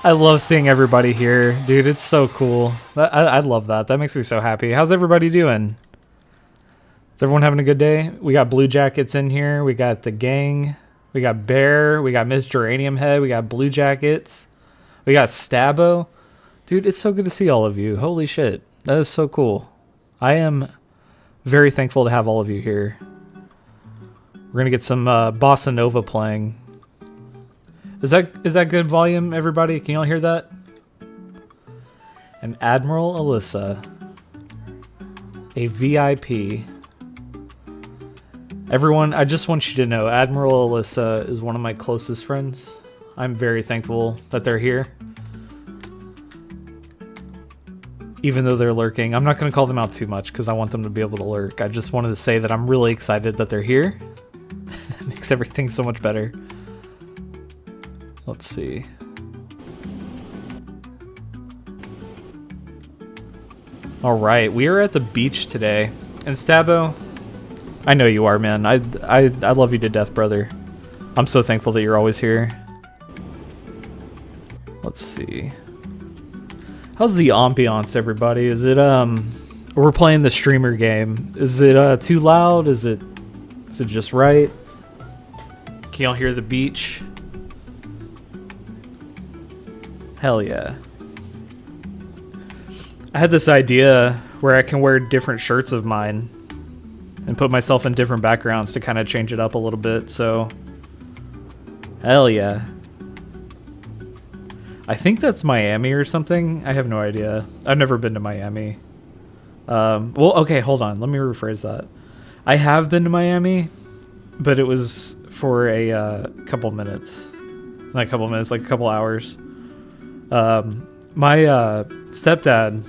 I love seeing everybody here, dude. It's so cool. I love that. That makes me so happy. How's everybody doing? Is everyone having a good day? We got Blue Jackets in here. We got the gang. We got Bear. We got Miss Geranium Head. We got Blue Jackets. We got Stabo. Dude, it's so good to see all of you. Holy shit. That is so cool. I am very thankful to have all of you here. We're going to get some Bossa Nova playing. Is that good volume, everybody? Can y'all hear that? And Admiral Alyssa. A VIP. Everyone, I just want you to know, Admiral Alyssa is one of my closest friends. I'm very thankful that they're here. Even though they're lurking. I'm not going to call them out too much because I want them to be able to lurk. I just wanted to say that I'm really excited that they're here. That makes everything so much better. Let's see. All right, we are at the beach today. And Stabo, I know you are, man. I love you to death, brother. I'm so thankful that you're always here. Let's see. How's the ambiance, everybody? Is it we're playing the streamer game. Is it too loud? Is it just right? Can y'all hear the beach? Hell yeah. I had this idea where I can wear different shirts of mine and put myself in different backgrounds to kind of change it up a little bit, so hell yeah. I think that's Miami or something. I have no idea. I've never been to Miami. Well, okay, hold on. Let me rephrase that. I have been to Miami, but it was for a couple minutes. Not a couple minutes, like a couple hours. My stepdad,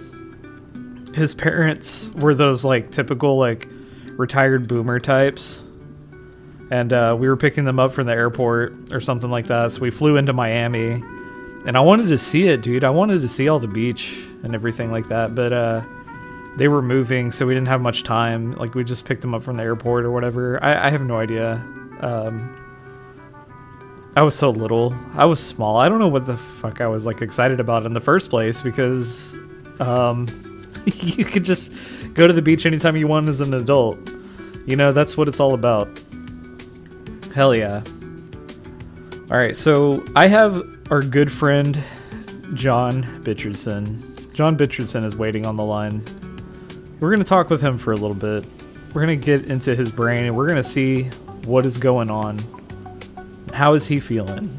his parents were those like typical like retired boomer types, and we were picking them up from the airport or something like that, so we flew into Miami, and I wanted to see it, dude. I wanted to see all the beach and everything like that, but they were moving, so we didn't have much time. Like, we just picked them up from the airport or whatever. I have no idea. I was so little. I was small. I don't know what the fuck I was like excited about in the first place, because you could just go to the beach anytime you want as an adult. You know, that's what it's all about. Hell yeah. Alright, so I have our good friend John Bitcherson. John Bitcherson is waiting on the line. We're going to talk with him for a little bit. We're going to get into his brain and we're going to see what is going on. How is he feeling?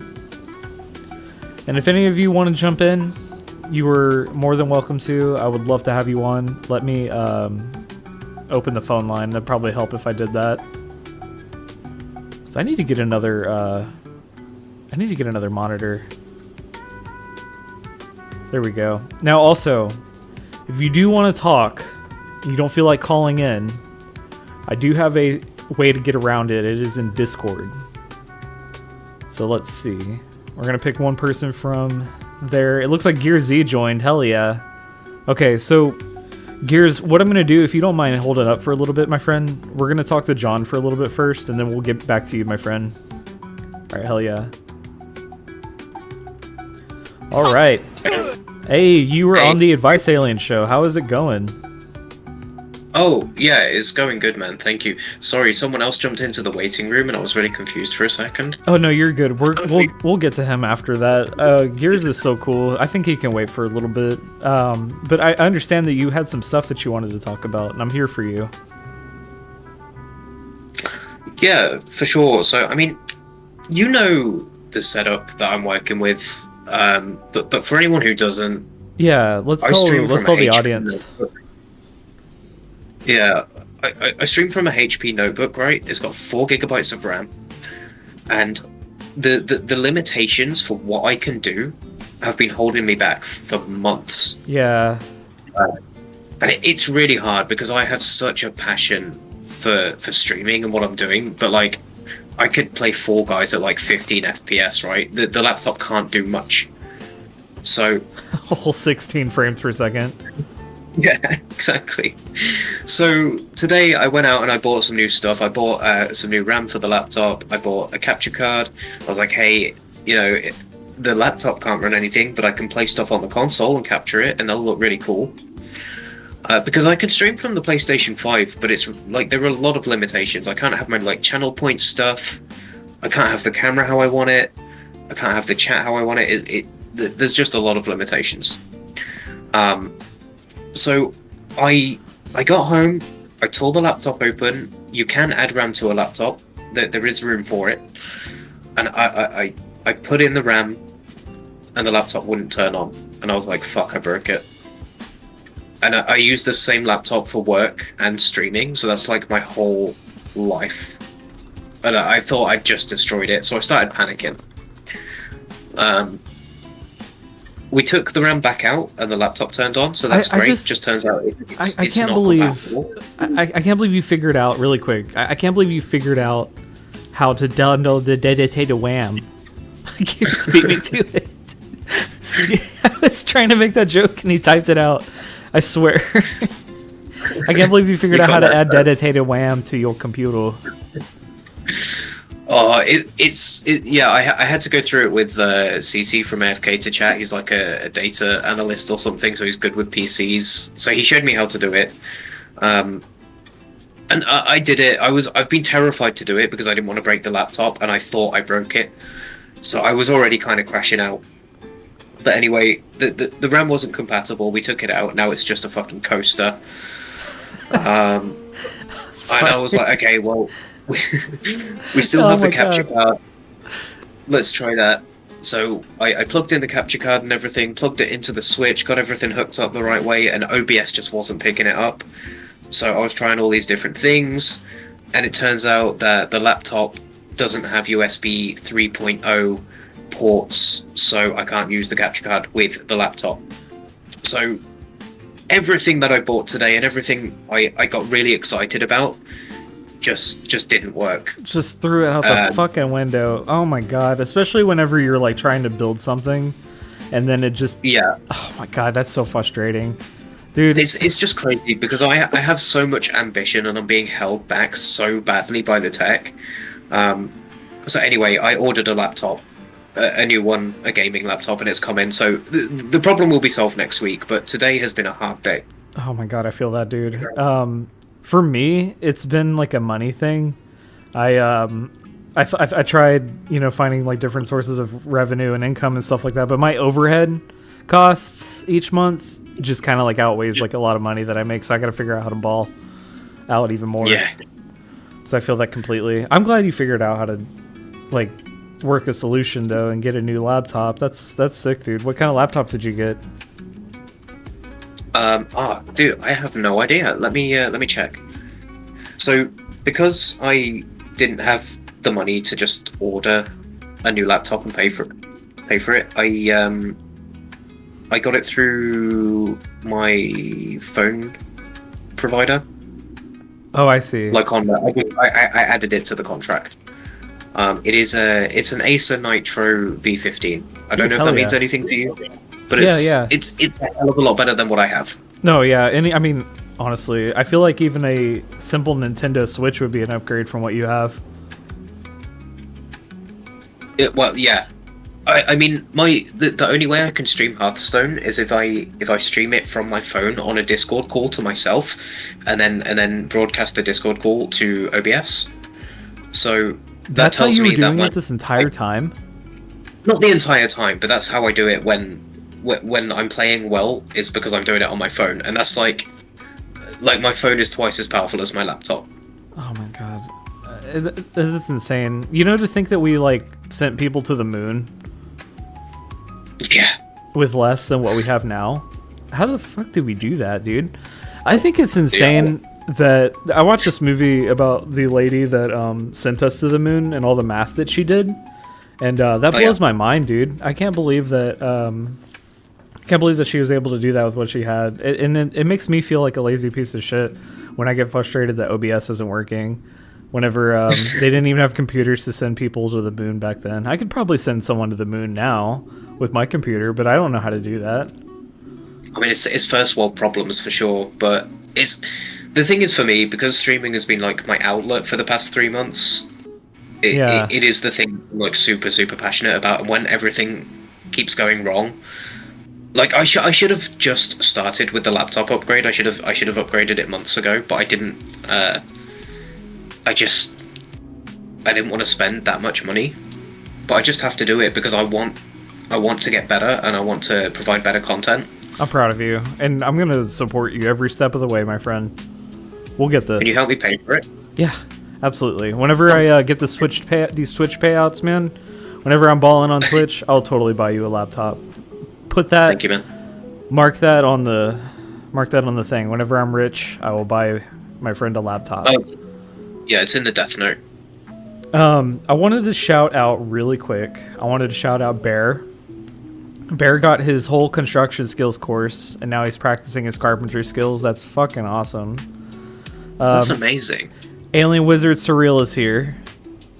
And if any of you want to jump in, you are more than welcome to. I would love to have you on. Let me open the phone line. That'd probably help if I did that. So I need to get another monitor. There we go. Now also, if you do want to talk, you don't feel like calling in, I do have a way to get around it. It is in Discord. So let's see. We're going to pick one person from there. It looks like Gear Z joined. Hell yeah. Okay, so Gears, what I'm going to do, if you don't mind holding up for a little bit, my friend, we're going to talk to John for a little bit first, and then we'll get back to you, my friend. All right, hell yeah. All right. Hey, you were on the Advice Alien show. How is it going? Oh, yeah, it's going good, man. Thank you. Sorry, someone else jumped into the waiting room and I was really confused for a second. Oh, no, you're good. We'll get to him after that. Gears is so cool. I think he can wait for a little bit. But I understand that you had some stuff that you wanted to talk about, and I'm here for you. Yeah, for sure. So, I mean, you know the setup that I'm working with, but for anyone who doesn't... Yeah, let's tell the audience. Yeah, I stream from a HP notebook, right? It's got 4 gigabytes of RAM, and the limitations for what I can do have been holding me back for months. Yeah, and it's really hard because I have such a passion for streaming and what I'm doing, but like I could play Fall Guys at like 15 FPS, right? The laptop can't do much. So a whole 16 frames per second. Yeah, exactly. So today I went out and I bought some new stuff. I bought some new RAM for the laptop. I bought a capture card. I was like, hey, the laptop can't run anything, but I can play stuff on the console and capture it, and they'll look really cool. Because I could stream from the PlayStation 5, but it's like there are a lot of limitations. I can't have my like channel point stuff. I can't have the camera how I want it. I can't have the chat how I want it. There's just a lot of limitations. So I got home. I tore the laptop open. You can add RAM to a laptop. There is room for it. And I put in the RAM, and the laptop wouldn't turn on. And I was like, fuck, I broke it. And I use the same laptop for work and streaming, so that's like my whole life. And I thought I'd just destroyed it, so I started panicking. We took the RAM back out, and the laptop turned on, so that's great. Just turns out it's can't not believe compatible. I can't believe you figured out really quick. I can't believe you figured out how to download the dedicated WAM. You just beat me to it. I was trying to make that joke, and he typed it out. I swear. I can't believe you figured out how to add dedicated WAM to your computer. Yeah, I had to go through it with CC from AFK to chat. He's like a data analyst or something, so he's good with PCs. So he showed me how to do it. And I did it. I've been terrified to do it because I didn't want to break the laptop, and I thought I broke it. So I was already kind of crashing out. But anyway, the RAM wasn't compatible. We took it out. Now it's just a fucking coaster. And I was like, okay, well, we still have the capture card. Let's try that. So I plugged in the capture card and everything, plugged it into the Switch, got everything hooked up the right way, and OBS just wasn't picking it up. So I was trying all these different things, and it turns out that the laptop doesn't have USB 3.0 ports, so I can't use the capture card with the laptop. So everything that I bought today and everything I got really excited about just didn't work. Just threw it out the fucking window. Oh my god, especially whenever you're like trying to build something and then it just... Yeah. Oh my god, that's so frustrating. Dude, it's just crazy because I have so much ambition and I'm being held back so badly by the tech. So anyway, I ordered a laptop, a new one, a gaming laptop, and it's come in. So the problem will be solved next week, but today has been a hard day. Oh my god, I feel that, dude. For me, it's been like a money thing. I tried, finding like different sources of revenue and income and stuff like that, but my overhead costs each month just kind of like outweighs like a lot of money that I make, so I got to figure out how to ball out even more. Yeah. So I feel that completely. I'm glad you figured out how to like work a solution though and get a new laptop. That's sick, dude. What kind of laptop did you get? Dude, I have no idea. Let me check. So because I didn't have the money to just order a new laptop and pay for it, I got it through my phone provider. Oh, I see. Like I added it to the contract. It's an Acer Nitro V15. I don't know if that means anything to you, but it's a hell of a lot better than what I have. No, yeah. I mean, honestly, I feel like even a simple Nintendo Switch would be an upgrade from what you have. Well, yeah. I mean, the only way I can stream Hearthstone is if I stream it from my phone on a Discord call to myself, and then broadcast the Discord call to OBS. So that tells me that. That's how you were doing that it this entire time? Not the entire time, but that's how I do it when I'm playing well. Is because I'm doing it on my phone, and that's like my phone is twice as powerful as my laptop. Oh my god, that's insane. To think that we like sent people to the moon. Yeah. With less than what we have now. How the fuck did we do that, dude? I think it's insane that I watched this movie about the lady that sent us to the moon and all the math that she did, and that blows my mind, dude. I can't believe that. Can't believe that she was able to do that with what she had, and it makes me feel like a lazy piece of shit when I get frustrated that OBS isn't working. Whenever they didn't even have computers to send people to the moon back then. I could probably send someone to the moon now with my computer, but I don't know how to do that. I mean, it's first world problems for sure, but the thing is for me, because streaming has been like my outlet for the past 3 months, Yeah. It is the thing I'm, like super passionate about. And when everything keeps going wrong, like I should have just started with the laptop upgrade. I should have upgraded it months ago, but I didn't. I didn't want to spend that much money, but I just have to do it because I want to get better and I want to provide better content. I'm proud of you, and I'm gonna support you every step of the way, my friend. We'll get this. Can you help me pay for it? Yeah, absolutely. Whenever I get these Twitch payouts, man, whenever I'm balling on Twitch, I'll totally buy you a laptop. Put that. Thank you, man. Mark that on the thing. Whenever I'm rich, I will buy my friend a laptop. Oh, yeah, it's in the Death Note. I wanted to shout out really quick. I wanted to shout out Bear. Bear got his whole construction skills course, and now he's practicing his carpentry skills. That's fucking awesome. That's amazing. Alien Wizard Surreal is here.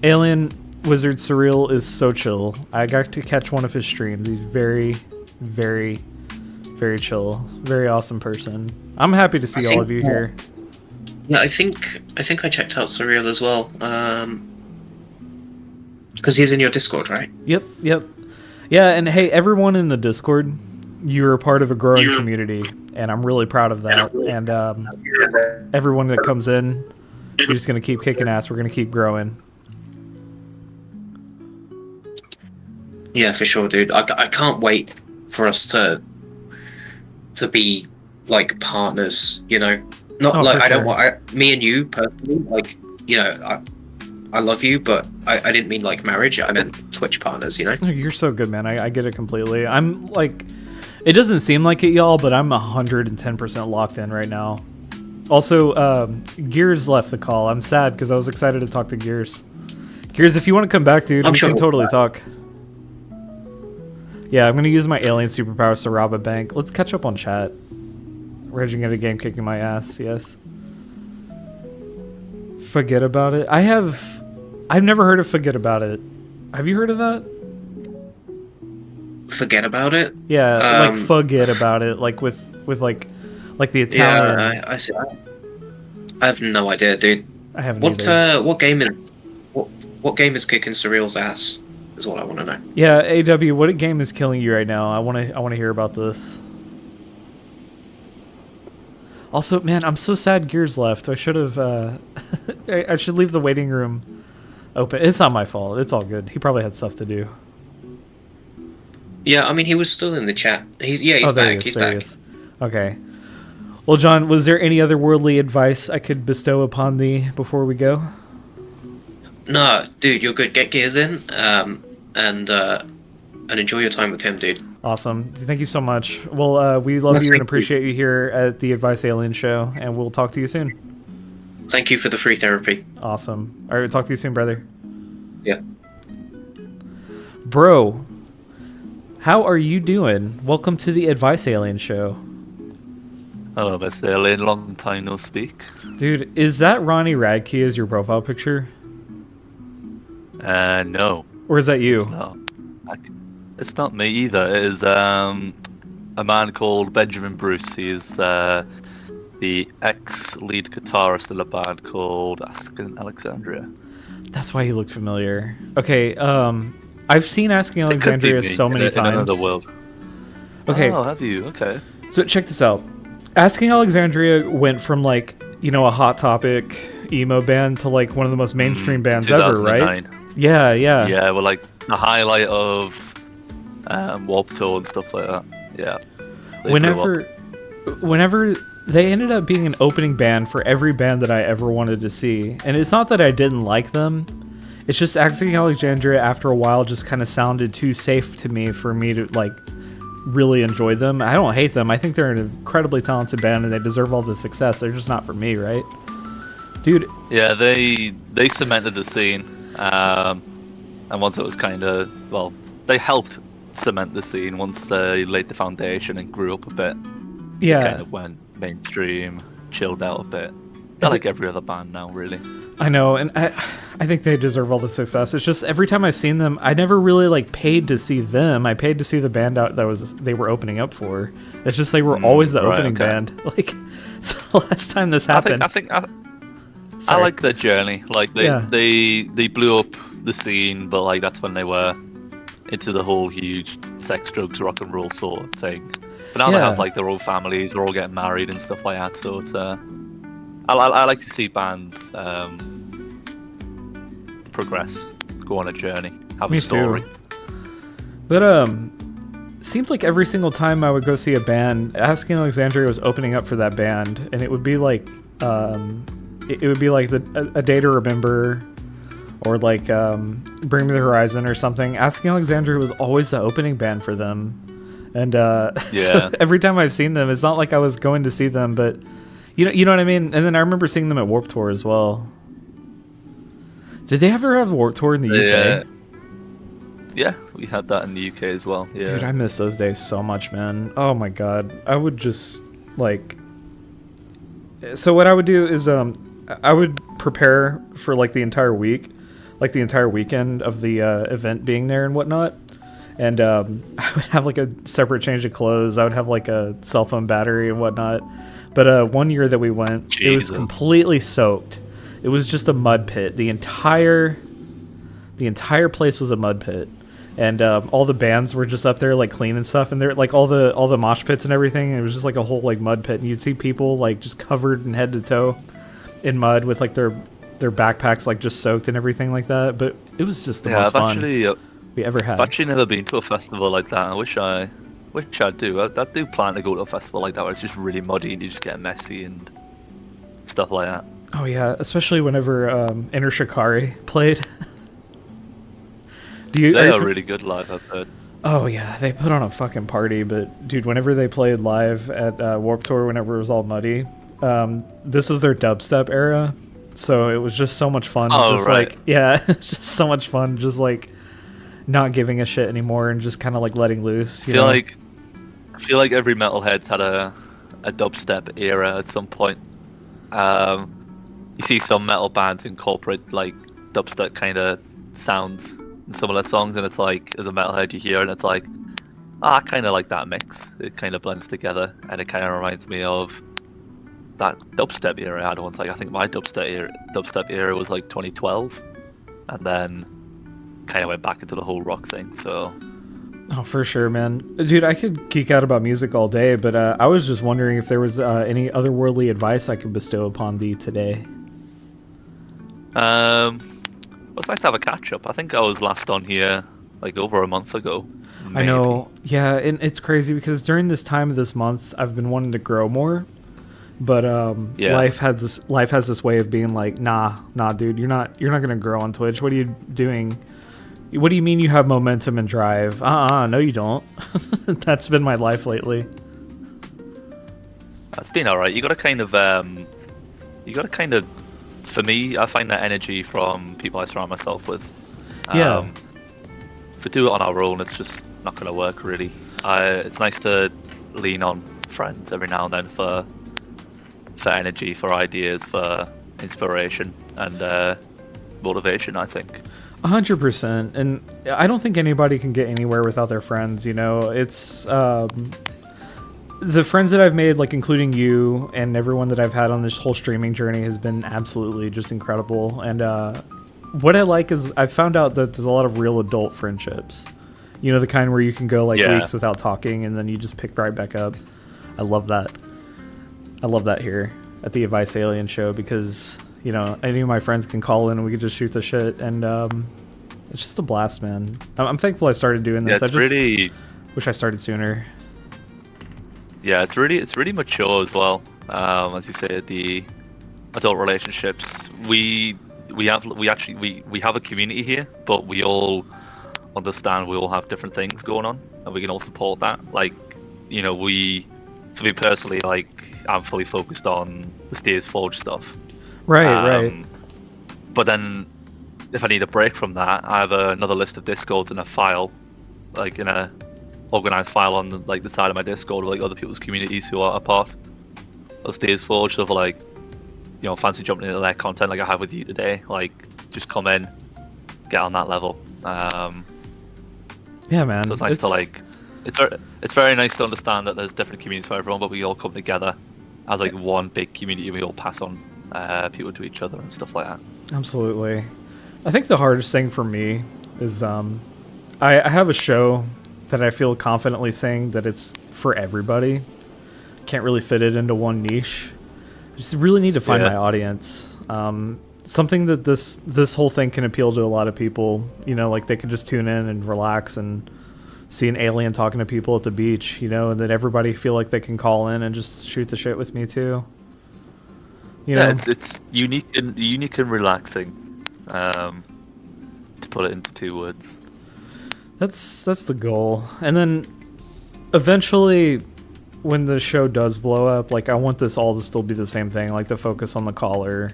Alien Wizard Surreal is so chill. I got to catch one of his streams. He's very, very, very chill. Very awesome person. I'm happy to see all of you here. Yeah, I think I checked out Surreal as well. Because he's in your Discord, right? Yep. Yeah, and hey, everyone in the Discord, you're a part of a growing community, and I'm really proud of that. And everyone that comes in, we're just going to keep kicking ass. We're going to keep growing. Yeah, for sure, dude. I can't wait for us to be like partners, you know? Not like I don't want me and you personally, like, you know, I love you, but I didn't mean like marriage. I meant Twitch partners, you know? You're so good, man. I get it completely. I'm like, it doesn't seem like it, y'all, but I'm 110% locked in right now. Also, Gears left the call. I'm sad because I was excited to talk to Gears. Gears, if you want to come back, dude, we can totally talk. Yeah, I'm going to use my alien superpowers to rob a bank. Let's catch up on chat. Raging at a game kicking my ass, yes. Forget about it. I've never heard of Forget About It. Have you heard of that? Forget about it? Yeah, like forget about it, like with like the Italian. Yeah, I see. I have no idea, dude. I haven't either. What game is kicking Surreal's ass? Is what I want to know. Yeah, AW, what game is killing you right now? I want to hear about this. Also, man, I'm so sad Gears left. I should have. I should leave the waiting room open. It's not my fault. It's all good. He probably had stuff to do. Yeah, I mean, he was still in the chat. He's back. He's back. Okay. Well, John, was there any other worldly advice I could bestow upon thee before we go? No, dude, you're good. Get Gears in, and enjoy your time with him, dude. Awesome. Thank you so much. Well, we love you and appreciate you here at the Advice Alien Show, and we'll talk to you soon. Thank you for the free therapy. Awesome. All right, talk to you soon, brother. Yeah. Bro, how are you doing? Welcome to the Advice Alien Show. Hello, Mr. Alien. Long time no speak. Dude, is that Ronnie Radke as your profile picture? No. Or is that you? It's not. It's not me either. It is a man called Benjamin Bruce. He is the ex-lead guitarist in a band called Asking Alexandria. That's why he looked familiar. Okay, I've seen Asking Alexandria so many times. In another world. Okay. Oh, have you? Okay. So check this out. Asking Alexandria went from like, you know, a Hot Topic emo band to like one of the most mainstream bands ever, right? Yeah. Yeah, well, like the highlight of Warped Tour and stuff like that. Yeah. Whenever they ended up being an opening band for every band that I ever wanted to see, and it's not that I didn't like them. It's just Asking Alexandria after a while just kind of sounded too safe to me for me to like really enjoy them. I don't hate them. I think they're an incredibly talented band and they deserve all the success. They're just not for me, right? Dude. Yeah, they cemented the scene. And once it was kind of, well, they helped cement the scene once they laid the foundation and grew up a bit. Yeah. It kind of went mainstream, chilled out a bit. They're like every other band now, really. I know, and I think they deserve all the success. It's just every time I've seen them, I never really like paid to see them. I paid to see the band out they were opening up for. It's just they were always the opening band. Like, so the last time this happened. I like their journey. Like they blew up the scene, but like that's when they were into the whole huge sex, drugs, rock and roll sort of thing. But now they have like their own families, they're all getting married and stuff like that. So it's I like to see bands progress, go on a journey, have a story. Too. But seemed like every single time I would go see a band, Asking Alexandria was opening up for that band, and it would be like it would be like a Day to Remember, or like Bring Me the Horizon or something. Asking Alexandria was always the opening band for them, and so every time I've seen them, it's not like I was going to see them, but you know what I mean. And then I remember seeing them at Warped Tour as well. Did they ever have a Warped Tour in the UK? Yeah, we had that in the UK as well. Yeah. Dude, I miss those days so much, man. Oh my god. I would just like. So what I would do is I would prepare for like the entire week, like the entire weekend of the event being there and whatnot. And I would have like a separate change of clothes. I would have like a cell phone battery and whatnot. But one year that we went, Jesus. It was completely soaked. It was just a mud pit. The entire place was a mud pit. And all the bands were just up there like cleaning stuff, and they're like all the mosh pits and everything. And it was just like a whole like mud pit, and you'd see people like just covered in head to toe in mud with like their backpacks like just soaked and everything like that. But it was just the most fun we ever had. I've actually never been to a festival like that. I wish I do. I do plan to go to a festival like that where it's just really muddy and you just get messy and stuff like that. Oh yeah, especially whenever Inner Shikari played. They are really good live, I've heard. Oh yeah, they put on a fucking party. But dude, whenever they played live at Warped Tour, whenever it was all muddy, this is their dubstep era, so it was just so much fun. Oh, just right. Like, yeah, it's just so much fun, just like not giving a shit anymore and just kind of like letting loose. I feel like every metalhead's had a dubstep era at some point. You see some metal bands incorporate like dubstep kind of sounds in some of their songs, and it's like, as a metalhead, you hear it and it's like, I kind of like that mix. It kind of blends together, and it kind of reminds me of that dubstep era I had once. Like, I think my dubstep era was like 2012, and then kind of went back into the whole rock thing. So, oh, for sure, man, dude, I could geek out about music all day, but I was just wondering if there was any otherworldly advice I could bestow upon thee today. It's nice to have a catch up. I think I was last on here like over a month ago. Maybe. I know, yeah, and it's crazy because during this time of this month, I've been wanting to grow more, but life has this way of being like, nah, dude, you're not gonna grow on Twitch. What are you doing? What do you mean you have momentum and drive? No, you don't. That's been my life lately. That's been alright. You gotta kind of for me, I find that energy from people I surround myself with. Yeah. If we do it on our own, it's just not going to work, really. It's nice to lean on friends every now and then for energy, for ideas, for inspiration, and motivation, I think. 100%. And I don't think anybody can get anywhere without their friends, you know? It's... the friends that I've made, like including you and everyone that I've had on this whole streaming journey, has been absolutely just incredible. And what I like is I've found out that there's a lot of real adult friendships. You know, the kind where you can go like weeks without talking and then you just pick right back up. I love that. I love that here at the Advice Alien show because, you know, any of my friends can call in and we can just shoot the shit. And it's just a blast, man. I'm thankful I started doing this. Yeah, it's I just really... wish I started sooner. Yeah, it's really mature as well. As you say, the adult relationships. We have a community here, but we all understand we all have different things going on, and we can all support that. Like, you know, for me personally, like, I'm fully focused on the Steers Forge stuff. Right. But then, if I need a break from that, I have another list of Discords in a file, like in a organized file on the side of my Discord with like other people's communities who are a part of Steers Forge. So for like, you know, fancy jumping into their content like I have with you today, like just come in, get on that level. Yeah, man. So it's nice to like, it's very nice to understand that there's different communities for everyone, but we all come together as like one big community. We all pass on people to each other and stuff like that. Absolutely. I think the hardest thing for me is I have a show that I feel confidently saying that it's for everybody. Can't really fit it into one niche. I just really need to find Yeah. my audience. Something that this whole thing can appeal to a lot of people. You know, like they can just tune in and relax and see an alien talking to people at the beach. You know, and that everybody feel like they can call in and just shoot the shit with me too. You Yeah, know, it's unique and relaxing. To put it into 2 words. that's the goal. And then eventually, when the show does blow up, like I want this all to still be the same thing, like the focus on the caller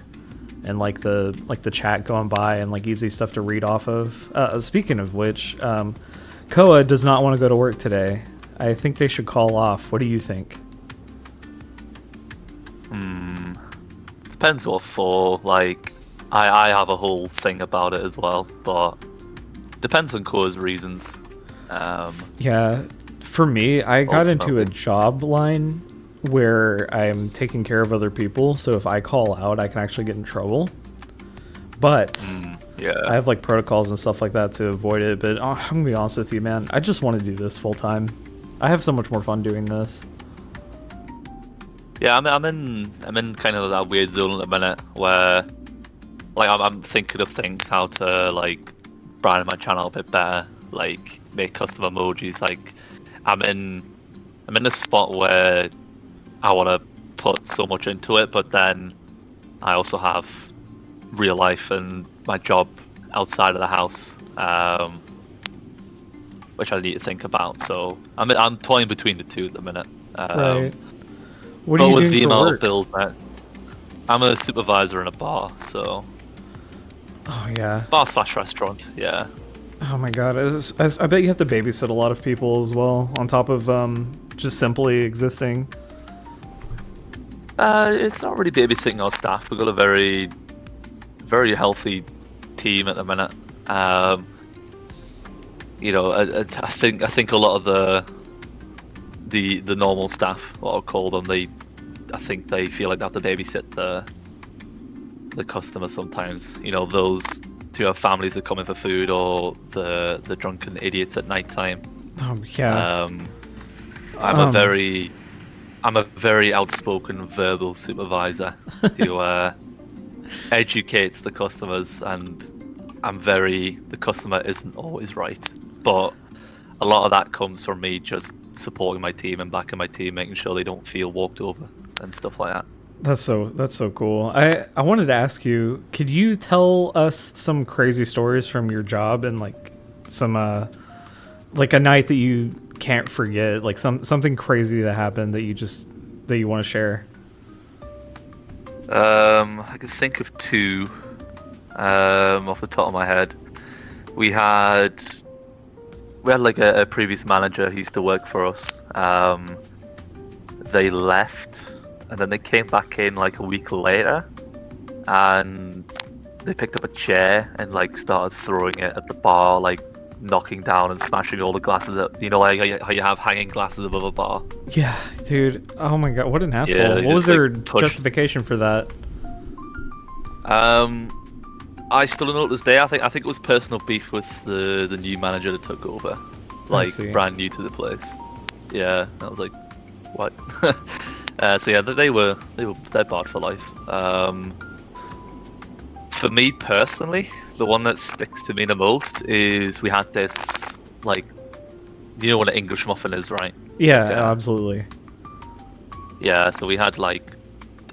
and like the chat going by and like easy stuff to read off of. Speaking of which, Koa does not want to go to work today. I think they should call off. What do you think? Depends what for. Like, I have a whole thing about it as well, but depends on Core's reasons. Yeah, for me, I got into a Ultimately. job line where I'm taking care of other people, so if I call out, I can actually get in trouble. But Yeah. I have like protocols and stuff like that to avoid it. But I'm gonna be honest with you, man. I just want to do this full time. I have so much more fun doing this. Yeah, I'm in kind of that weird zone at the minute where, like, I'm thinking of things how to like brand my channel a bit better, like make custom emojis. Like, I'm in a spot where I want to put so much into it, but then I also have real life and my job outside of the house, which I need to think about. So I'm toying between the two at the minute. Right. What But are you with the doing for amount work? of bills that I'm a supervisor in a bar, so Oh yeah. bar slash restaurant, yeah. Oh my god. I bet you have to babysit a lot of people as well, on top of just simply existing. It's not really babysitting our staff. We've got a very, very healthy team at the minute. You know, I think a lot of the normal staff, what I'll call them, I think they feel like they have to babysit the customer sometimes. You know, those who have families that come in for food, or the drunken idiots at night time. Oh yeah. I'm a very outspoken verbal supervisor who educates the customers, and the customer isn't always right, but a lot of that comes from me just supporting my team and backing my team, making sure they don't feel walked over and stuff like that. That's so cool. I wanted to ask you, could you tell us some crazy stories from your job and like some like a night that you can't forget, like something crazy that happened that you want to share? I can think of 2 off the top of my head. We had like a previous manager who used to work for us. They left, and then they came back in like a week later, and they picked up a chair and like started throwing it at the bar, like knocking down and smashing all the glasses up. You know, like how you have hanging glasses above a bar. Yeah, dude. Oh my god, what an asshole. Yeah, they What was just, their like, pushed- justification for that? I still don't know to this day. I think it was personal beef with the new manager that took over, like see. brand new to the place. Yeah, I was like, what? So yeah, they're barred for life. For me personally, the one that sticks to me the most is we had this, like, you know what an English muffin is, right? Yeah, Yeah. absolutely. Yeah, so we had like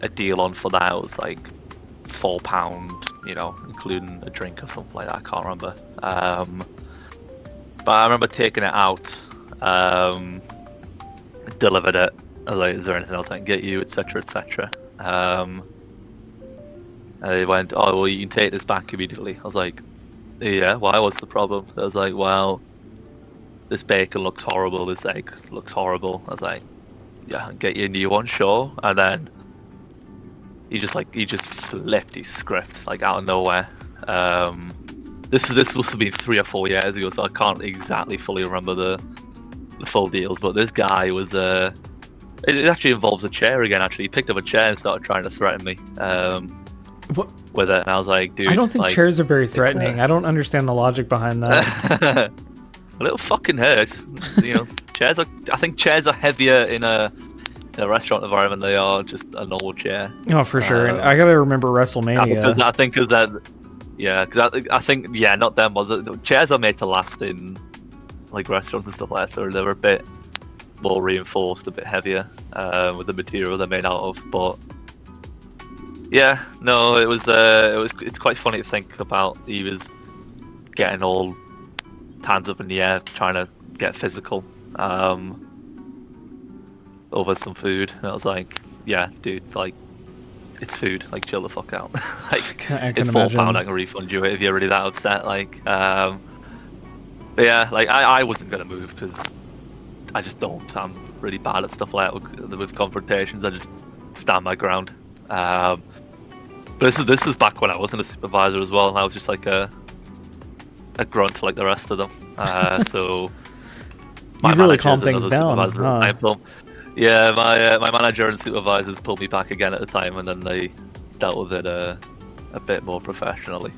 a deal on for that. It was like £4, you know, including a drink or something like that. I can't remember. But I remember taking it out, delivered it. I was like, "Is there anything else I can get you?" Etc. Etc. And they went, "Oh, well, you can take this back immediately." I was like, "Yeah, why? What's the problem?" I was like, "Well, this bacon looks horrible. This egg looks horrible." I was like, "Yeah, I'll get you a new one, sure." And then he just flipped his script like out of nowhere. This must have been 3 or 4 years ago, so I can't exactly fully remember the full deals. But this guy was it actually involves a chair again. Actually, he picked up a chair and started trying to threaten me. What? with it, and I was like, dude, I don't think like, chairs are very threatening. I don't understand the logic behind that. a little fucking hurt. You know, chairs are. I think chairs are heavier in a restaurant environment than they are just a normal chair. Oh, for sure. And I gotta remember WrestleMania. I think because that. Yeah, because I think not them. But chairs are made to last in like restaurants and stuff like that, so they're a bit more reinforced, a bit heavier with the material they're made out of. But yeah, no, it's quite funny to think about. He was getting all hands up in the air, trying to get physical over some food, and I was like, yeah, dude, like, it's food, like, chill the fuck out. Like, it's £4, I can refund you it if you're really that upset. Like, but yeah, like, I wasn't gonna move because I just don't. I'm really bad at stuff like that with confrontations. I just stand my ground. But this is back when I wasn't a supervisor as well, and I was just like a grunt like the rest of them. So you really calm things down. Huh? Yeah, my manager and supervisors pulled me back again at the time, and then they dealt with it a bit more professionally.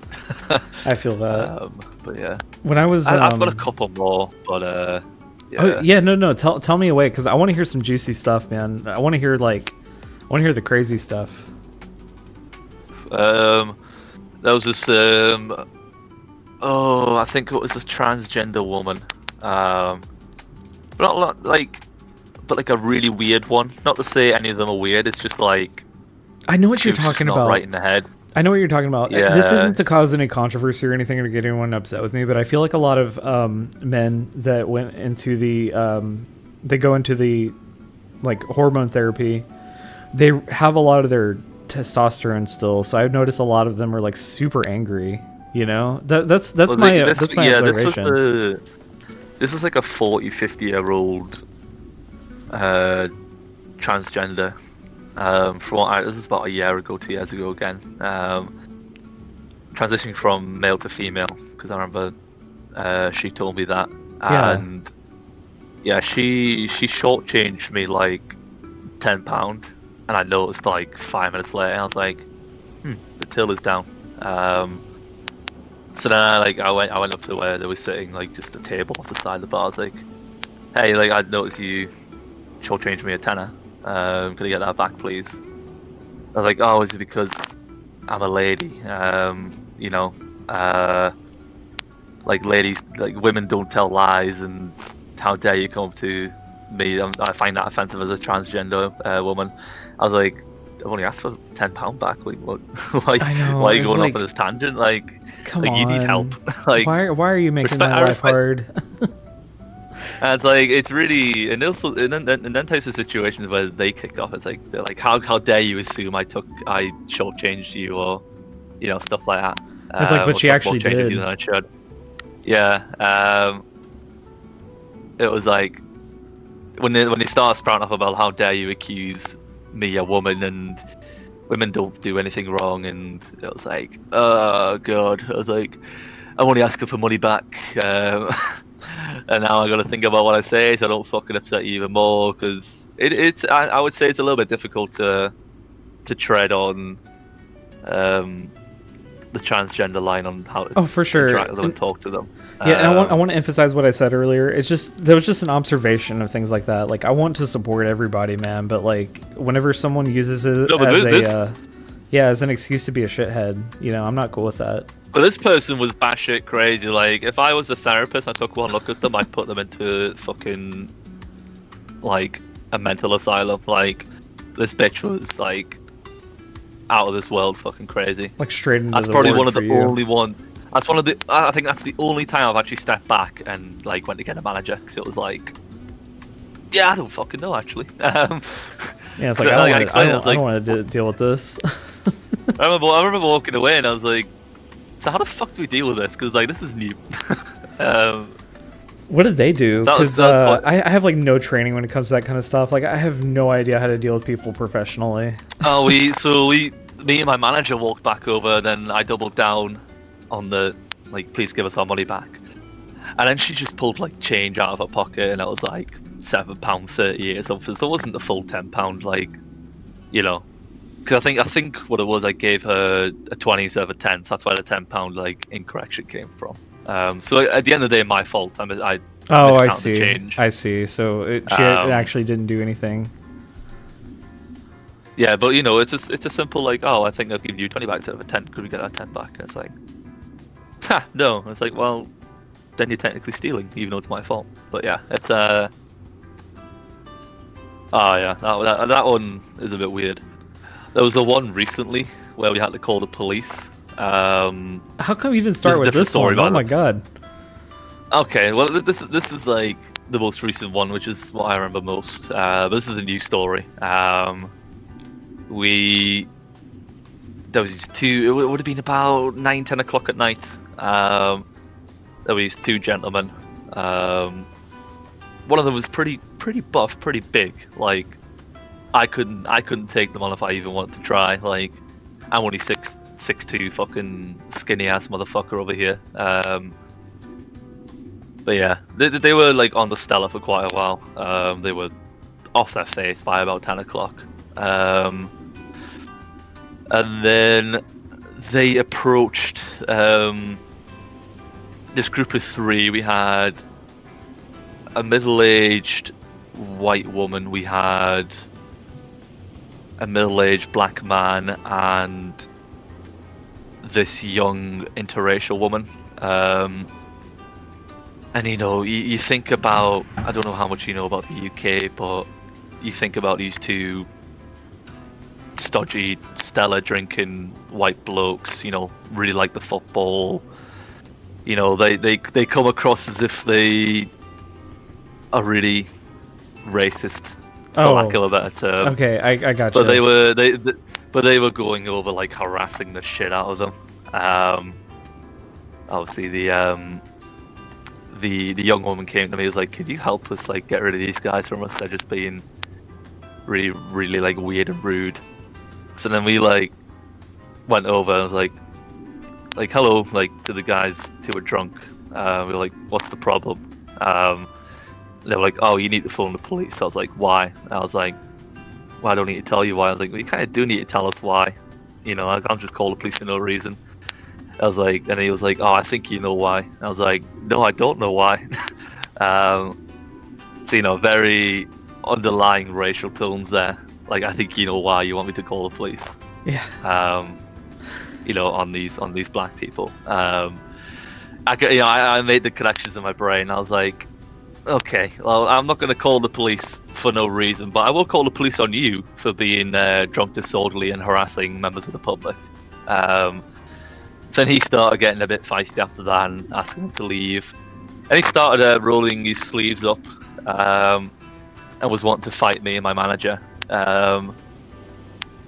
I feel that. But yeah, when I was, I've got a couple more, but yeah. Oh, yeah, no, tell me away, because I want to hear some juicy stuff, man. I want to hear the crazy stuff. There was this I think it was this transgender woman, but not like a really weird one. Not to say any of them are weird. It's just like, I know what you're talking about. Right in the head. I know what you're talking about. Yeah. This isn't to cause any controversy or anything or to get anyone upset with me, but I feel like a lot of men that went into they go into the like hormone therapy, they have a lot of their testosterone still. So I've noticed a lot of them are like super angry. You know, that's my observation. This was like a 40-50-year-old transgender. This was about a year ago, 2 years ago again. Transitioning from male to female, because I remember she told me that. Yeah. And yeah, she shortchanged me like £10, and I noticed like 5 minutes later, and I was like, the till is down. So then I went up to where they were sitting, like just a table off the side of the bar. I was like, hey, like, I noticed you shortchanged me a tenner. Can I get that back, please? I was like, oh, is it because I'm a lady? You know, like ladies, like women don't tell lies, and how dare you come up to me? I find that offensive as a transgender woman. I was like, I've only asked for £10 back. Like, what? Why are you going off on this tangent? Like, come on, you need help. Like, why are you making my life hard? And it's like, it's really, and also in them types of situations where they kick off, it's like, they're like, how dare you assume I shortchanged you, or, you know, stuff like that. It's like, but she actually did. Than I should. Yeah. It was like, when they start sprouting off about how dare you accuse me, a woman, and women don't do anything wrong, and it was like, oh god. I was like, I'm only asking for money back. And now I got to think about what I say, so I don't fucking upset you even more. Because I would say it's a little bit difficult to tread on the transgender line on how to for sure interact with them and talk to them. Yeah, and I want to emphasize what I said earlier. It's just, there was just an observation of things like that. Like, I want to support everybody, man, but like, whenever someone uses it as an excuse to be a shithead, you know, I'm not cool with that. But this person was batshit crazy. Like, if I was a therapist and I took one look at them, I'd put them into fucking, like, a mental asylum. Like, this bitch was, like, out of this world fucking crazy. Like, straight into That's the probably ward one of for the you. only one. That's one of the. I think that's the only time I've actually stepped back and, like, went to get a manager. Because it was like, yeah, I don't fucking know, actually. Yeah, it's like, I don't want to deal with this. I remember walking away and I was like, so how the fuck do we deal with this? Because, like, this is new. What did they do? Because I have, like, no training when it comes to that kind of stuff. Like, I have no idea how to deal with people professionally. Me and my manager walked back over, then I doubled down on the, like, please give us our money back. And then she just pulled, like, change out of her pocket, and it was, like, £7.38 or something. So it wasn't the full £10, like, you know, Because I think what it was, I gave her a 20 instead of a 10, so that's where the £10 like incorrection came from. So at the end of the day, my fault. I Oh, I miscounted the see. change. I see. So she actually didn't do anything. Yeah, but you know, it's a simple like, oh, I think I've given you 20 back instead of a 10. Could we get that 10 back? And it's like, ha, no. And it's like, well, then you're technically stealing, even though it's my fault. But yeah, it's oh yeah, that one is a bit weird. There was a one recently where we had to call the police. How come you didn't start with this one? Oh my god. Okay, well this is like the most recent one, which is what I remember most. But this is a new story. There was two. It would have been about 9-10 o'clock at night. There was two gentlemen. One of them was pretty buff, pretty big. Like I couldn't take them on if I even wanted to try. Like I'm only 6'2", fucking skinny ass motherfucker over here. But yeah, they were like on the Stella for quite a while. They were off their face by about 10 o'clock. And then they approached this group of three. We had a middle-aged white woman, we had a middle-aged black man, and this young interracial woman. And you know, you think about, I don't know how much you know about the UK, but you think about these two stodgy Stella drinking white blokes, you know, really like the football. You know, they come across as if they are really racist, for lack of a better term. Okay, I got you. But they were going over like harassing the shit out of them. Obviously the young woman came to me and was like, "Can you help us like get rid of these guys from us? They're just being really like weird and rude." So then we like went over and was like hello, like to the guys who were drunk. We were like, "What's the problem?" They were like, "Oh, you need to phone the police." I was like, "Why?" I was like, "Well, I don't need to tell you why." I was like, "Well, you kind of do need to tell us why. You know, I can't just call the police for no reason." I was like, and he was like, "Oh, I think you know why." I was like, "No, I don't know why." So, you know, very underlying racial tones there. Like, I think you know why you want me to call the police. Yeah. You know, on these black people. I made the connections in my brain. I was like, okay, well, I'm not going to call the police for no reason, but I will call the police on you for being drunk, disorderly, and harassing members of the public. So then he started getting a bit feisty after that and asking him to leave. And he started rolling his sleeves up and was wanting to fight me and my manager. And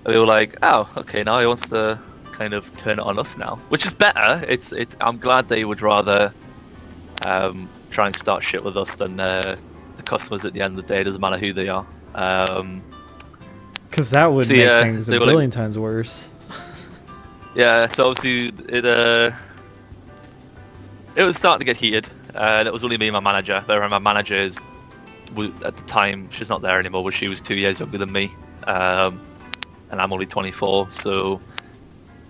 we were like, oh, okay, now he wants to kind of turn it on us now, which is better. I'm glad they would rather try and start shit with us than the customers at the end of the day. It doesn't matter who they are. Because that would make things a billion times worse. Yeah, so obviously it was starting to get heated, and it was only me and my manager. My manager at the time, she's not there anymore, but she was 2 years younger than me, and I'm only 24. So,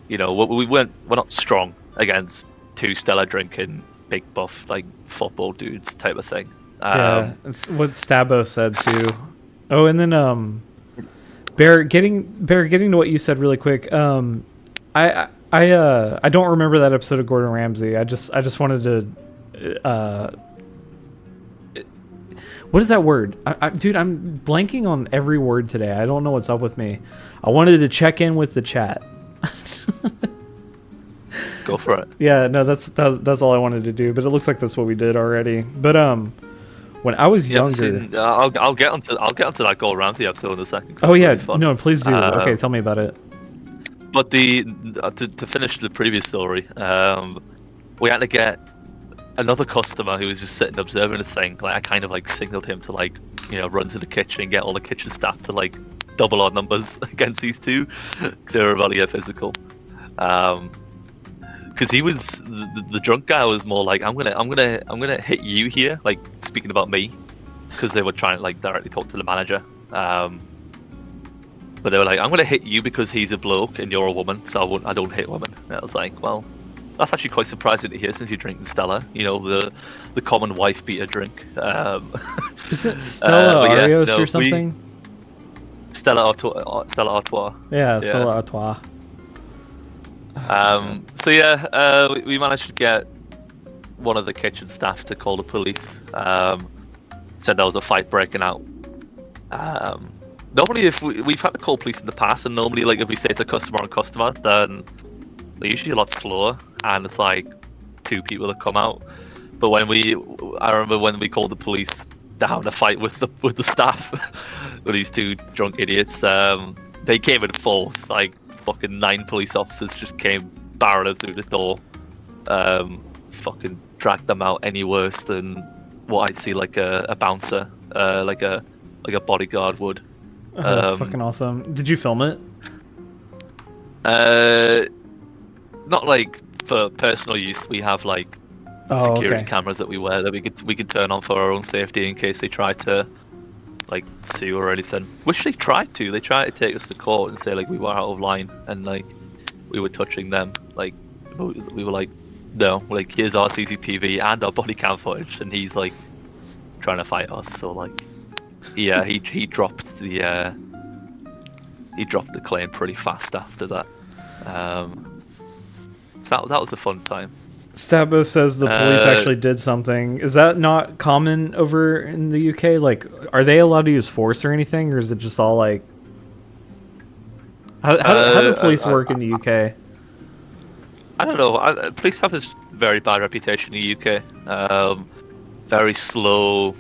you know, we're not strong against two Stella drinking, big buff like football dudes type of thing. Yeah, it's what Stabo said too. Oh, and then Bear, getting to what you said really quick. I don't remember that episode of Gordon Ramsay. I just wanted to what is that word? Dude, I'm blanking on every word today. I don't know what's up with me. I wanted to check in with the chat. Go for it. Yeah, no, that's all I wanted to do, but it looks like that's what we did already. But when I was younger, I'll get onto that Gordon Ramsay episode in a second. Oh yeah, no, please do. Okay, tell me about it. But to finish the previous story, we had to get another customer who was just sitting observing the thing. Like I kind of like signaled him to like, you know, run to the kitchen and get all the kitchen staff to like double our numbers against these two because they were about to get physical. Because he was the drunk guy was more like I'm gonna hit you here, like speaking about me, because they were trying to like directly talk to the manager. But they were like, I'm going to hit you because he's a bloke and you're a woman, so I don't hit women. And I was like, well, that's actually quite surprising to hear since you're drinking Stella, you know, the common wife beater drink. Is it Stella Arios or something? Stella Artois. Yeah, Stella Artois. So yeah, we managed to get one of the kitchen staff to call the police. Said there was a fight breaking out. Normally, if we've had to call police in the past, and normally, like if we say it's a customer, then they're usually a lot slower, and it's like 2 people that come out. But I remember when we called the police, they're having a fight with the staff, with these 2 drunk idiots. They came in force, like fucking 9 police officers just came barreling through the door. Fucking dragged them out any worse than what I'd see like a bouncer, like a bodyguard would. Oh, that's fucking awesome. Did you film it? Not like for personal use. We have like security cameras that we wear that we could turn on for our own safety in case they try to like sue or anything. Which they tried to. They tried to take us to court and say like we were out of line and like we were touching them. Like we were like, no, like here's our CCTV and our body cam footage, and he's like trying to fight us. So like, yeah, he dropped the claim pretty fast after that. So that was a fun time. Stabbo says the police actually did something. Is that not common over in the UK? Like, are they allowed to use force or anything, or is it just all like? How do police work in the UK? I don't know. Police have this very bad reputation in the UK. Very slow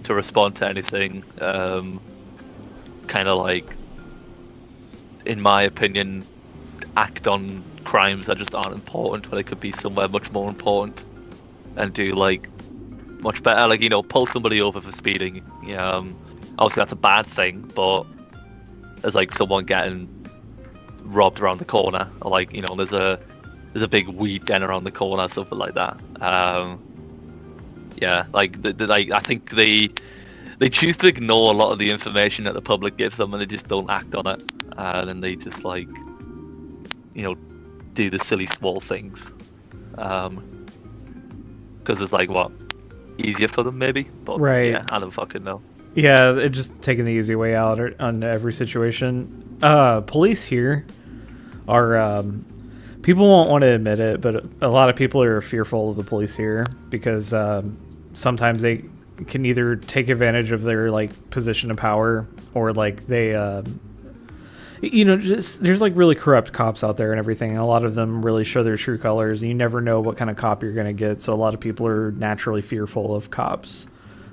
to respond to anything. Kind of like, in my opinion, act on crimes that just aren't important, where they could be somewhere much more important, and do like much better. Like, you know, pull somebody over for speeding. Obviously that's a bad thing, but there's like someone getting robbed around the corner, or like, you know, there's a big weed den around the corner, something like that. Yeah, like I think they choose to ignore a lot of the information that the public gives them, and they just don't act on it, and then they just like, you know, do the silly small things, because it's like, what, easier for them maybe, but right. Yeah, I don't fucking know. Yeah, they're just taking the easy way out on every situation. Police here are people won't want to admit it, but a lot of people are fearful of the police here because sometimes they can either take advantage of their like position of power, or like they just there's like really corrupt cops out there and everything, and a lot of them really show their true colors, and you never know what kind of cop you're going to get. So a lot of people are naturally fearful of cops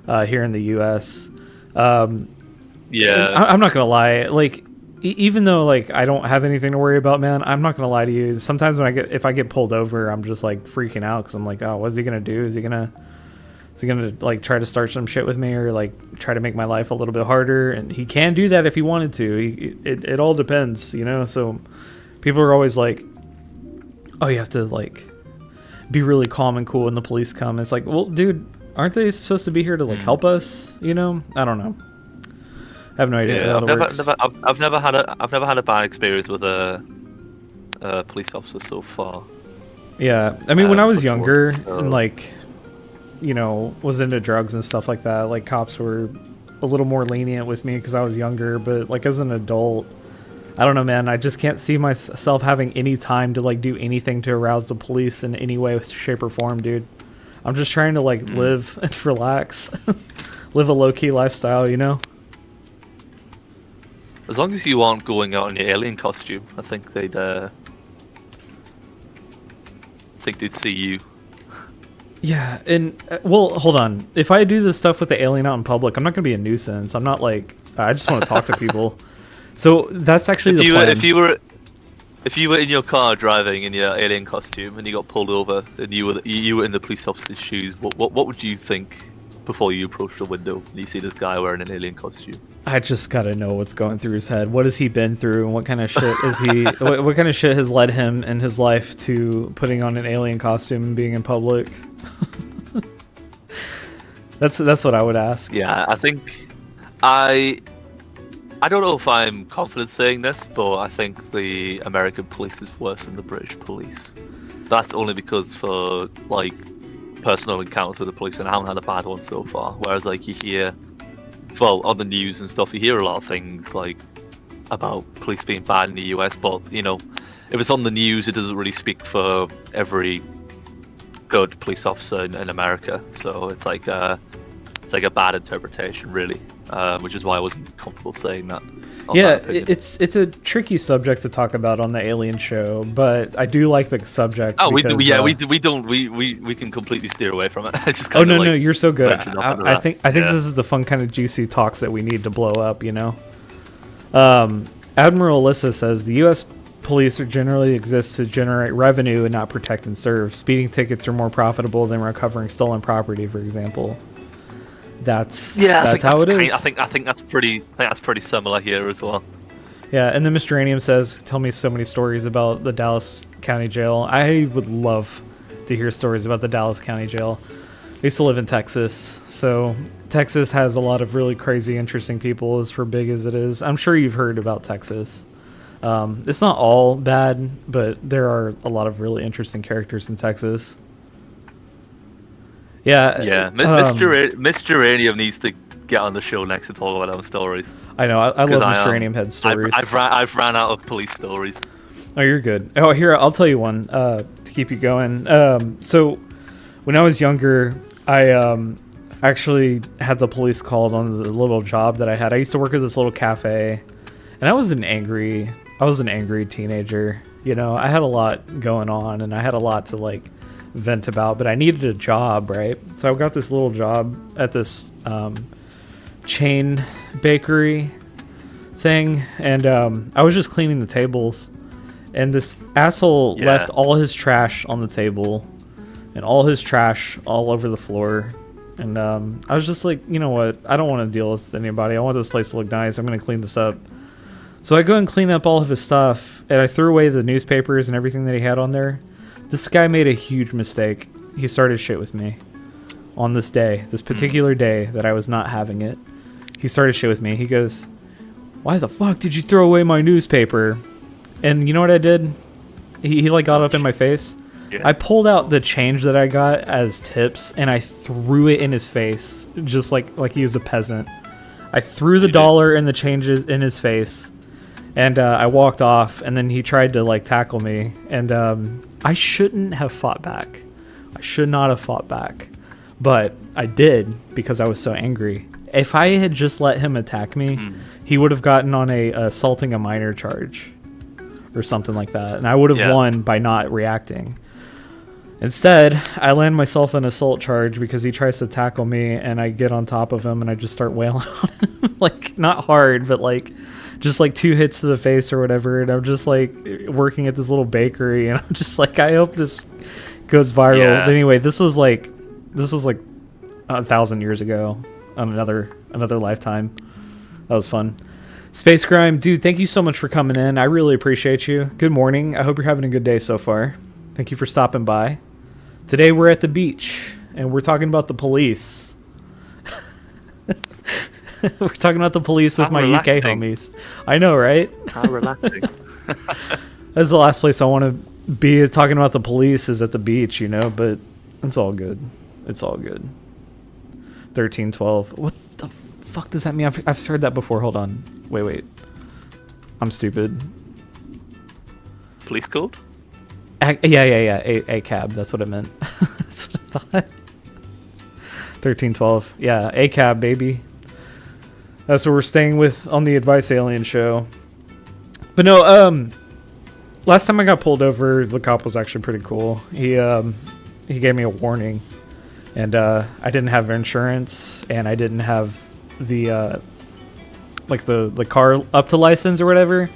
here in the US. Yeah, I'm not gonna lie, like even though like I don't have anything to worry about, man, I'm not gonna lie to you, sometimes if I get pulled over, I'm just like freaking out because I'm like, oh, what's he gonna do? Is he gonna like try to start some shit with me, or like try to make my life a little bit harder? And he can do that if he wanted to. It all depends, you know. So people are always like, oh, you have to like be really calm and cool when the police come. It's like, well, dude, aren't they supposed to be here to like help us? You know, I don't know. I have no idea. Yeah, how I've never had a bad experience with a police officer so far. Yeah, I mean, when I was younger so... and like, you know, was into drugs and stuff like that, like cops were a little more lenient with me because I was younger. But like as an adult, I don't know, man, I just can't see myself having any time to like do anything to arouse the police in any way, shape, or form, dude. I'm just trying to like live and relax, live a low-key lifestyle, you know. As long as you aren't going out in your alien costume, I think they'd see you. Yeah, and well, hold on. If I do this stuff with the alien out in public, I'm not gonna be a nuisance. I'm not like, I just want to talk to people. So that's actually the plan. If you were in your car driving in your alien costume and you got pulled over and you were in the police officer's shoes, what would you think before you approach the window and you see this guy wearing an alien costume? I just gotta know what's going through his head. What has he been through, and what kind of shit is he? what kind of shit has led him in his life to putting on an alien costume and being in public? That's what I would ask. Yeah, I think I I don't know if I'm confident saying this, but I think the American police is worse than the British police. That's only because for like personal encounters with the police, and I haven't had a bad one so far. Whereas like you hear, well, on the news and stuff, you hear a lot of things like about police being bad in the US, but you know, if it's on the news, it doesn't really speak for every good police officer in America. So it's like a bad interpretation, really, which is why I wasn't comfortable saying that. Yeah, it's a tricky subject to talk about on the Alien show, but I do like the subject. Oh, because, we can completely steer away from it. Just no, you're so good. I think yeah. this is the fun kind of juicy talks that we need to blow up. You know, Admiral Alyssa says the U.S. police are generally exist to generate revenue and not protect and serve. Speeding tickets are more profitable than recovering stolen property, for example. That's how it is. I think that's pretty similar here as well. Yeah, and then Mr. Uranium says, tell me so many stories about the Dallas County Jail. I would love to hear stories about the Dallas County Jail. I used to live in Texas, so Texas has a lot of really crazy, interesting people, as for big as it is. I'm sure you've heard about Texas. It's not all bad, but there are a lot of really interesting characters in Texas. Yeah. Mr. Uranium needs to get on the show next to talk about our stories. I know. I love Mr. Uranium Head stories. I've ran out of police stories. Oh, you're good. Oh, here, I'll tell you one to keep you going. So when I was younger, I actually had the police called on the little job that I had. I used to work at this little cafe, and I was an angry teenager. You know, I had a lot going on, and I had a lot to like vent about, but I needed a job, right? So I got this little job at this chain bakery thing, and I was just cleaning the tables, and this asshole left all his trash on the table and all his trash all over the floor, and I was just like, you know what, I don't want to deal with anybody. I want this place to look nice. I'm going to clean this up. So I go and clean up all of his stuff, and I threw away the newspapers and everything that he had on there. This guy made a huge mistake. He started shit with me on this day, this particular day that I was not having it. He started shit with me. He goes, why the fuck did you throw away my newspaper? And you know what I did? He like got up in my face. Yeah. I pulled out the change that I got as tips, and I threw it in his face, just like he was a peasant. I threw the dollar and the changes in his face, and I walked off, and then he tried to like tackle me, and I shouldn't have fought back. I should not have fought back. But I did because I was so angry. If I had just let him attack me, he would have gotten on a assaulting a minor charge or something like that. And I would have won by not reacting. Instead, I land myself an assault charge because he tries to tackle me, and I get on top of him and I just start wailing on him. Like, not hard, but like just like 2 hits to the face or whatever, and I'm just like working at this little bakery, and I'm just like, I hope this goes viral. Yeah. But anyway, this was like 1,000 years ago on another lifetime. That was fun. Space Grime, dude, thank you so much for coming in. I really appreciate you. Good morning. I hope you're having a good day so far. Thank you for stopping by. Today we're at the beach, and we're talking about the police. We're talking about the police with my UK homies. I know, right? How relaxing. That's the last place I want to be talking about the police, is at the beach, you know, but it's all good. It's all good. 1312. What the fuck does that mean? I've heard that before. Hold on. Wait. I'm stupid. Police code? Yeah. A cab. That's what it meant. That's what I thought. 1312. Yeah, A cab, baby. That's what we're staying with on the Advice Alien show. But no, last time I got pulled over, the cop was actually pretty cool. He gave me a warning, and I didn't have insurance, and I didn't have the the car up to license or whatever,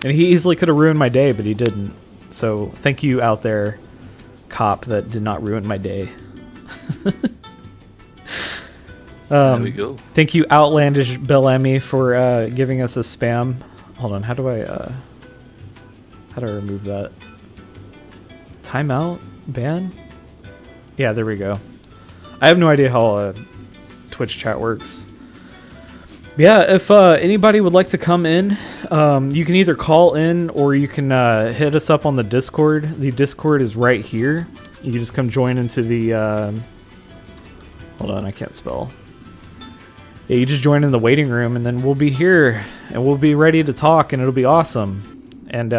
and he easily could have ruined my day, but he didn't. So thank you out there, cop, that did not ruin my day. There we go. Thank you, Outlandish Bellamy, for giving us a spam. Hold on, how do I remove that? Timeout? Ban? Yeah, there we go. I have no idea how Twitch chat works. Yeah, if anybody would like to come in, you can either call in or you can hit us up on the Discord. The Discord is right here. You can just come join into the... hold on, I can't spell. Yeah, you just join in the waiting room, and then we'll be here, and we'll be ready to talk, and it'll be awesome. And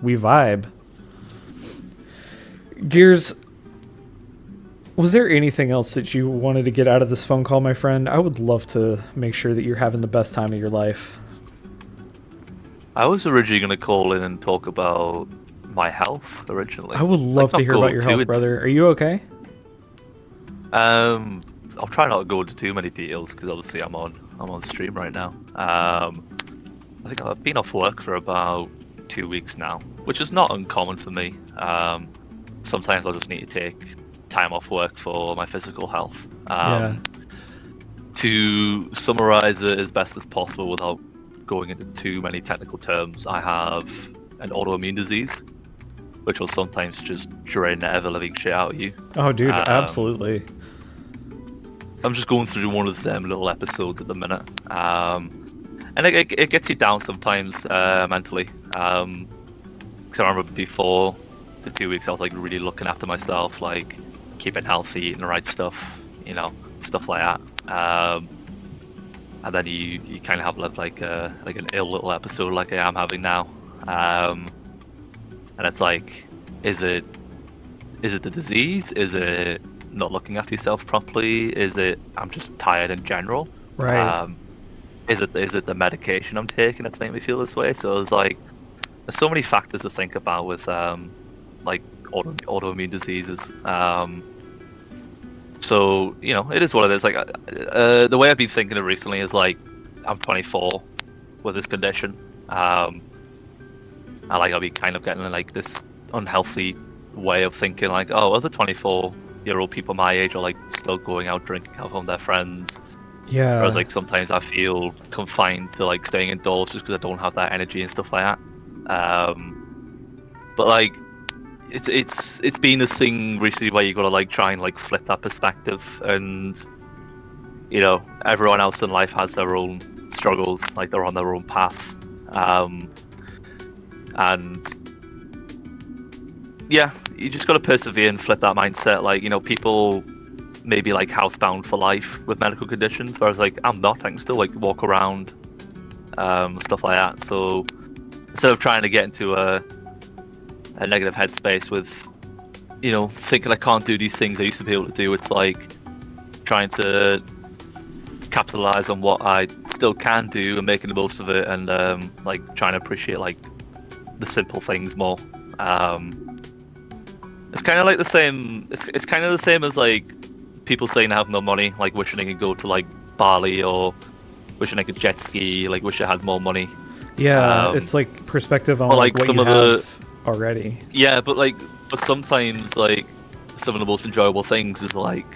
we vibe. Gears, was there anything else that you wanted to get out of this phone call, my friend? I would love to make sure that you're having the best time of your life. I was originally going to call in and talk about my health originally. I would love to hear about your health, brother. Are you okay? I'll try not to go into too many details because obviously I'm on stream right now. I think I've been off work for about 2 weeks now, which is not uncommon for me. Sometimes I'll just need to take time off work for my physical health. To summarize it as best as possible without going into too many technical terms, I have an autoimmune disease, which will sometimes just drain the ever-living shit out of you. Oh, dude, absolutely. I'm just going through one of them little episodes at the minute, and it gets you down sometimes mentally. Because I remember before the 2 weeks, I was like really looking after myself, like keeping healthy, eating the right stuff, stuff like that. And then you kind of have like an ill little episode like I am having now, and it's like, is it the disease? Is it not looking after yourself properly? Is it I'm just tired in general? Right. Is it the medication I'm taking that's making me feel this way? So there's so many factors to think about with like autoimmune diseases. So it is what it is. Like the way I've been thinking of recently is like I'm 24 with this condition. I'll be kind of getting like this unhealthy way of thinking, like, oh, other 24-year-old people my age are like still going out drinking out from their friends. Yeah. Whereas like sometimes I feel confined to like staying indoors just because I don't have that energy and stuff like that. But like it's been this thing recently where you gotta like try and like flip that perspective, and everyone else in life has their own struggles, like they're on their own path. And yeah, you just got to persevere and flip that mindset. Like, people may be like housebound for life with medical conditions, whereas like I'm not. I can still like walk around, stuff like that. So instead of trying to get into a negative headspace with, thinking I can't do these things I used to be able to do, it's like trying to capitalize on what I still can do and making the most of it, and like trying to appreciate like the simple things more. It's kind of like the same. It's kind of the same as like people saying they have no money, like wishing they could go to like Bali, or wishing they could jet ski, like wish I had more money. Yeah, it's like perspective on like what some you of have already. Yeah, but sometimes like some of the most enjoyable things is like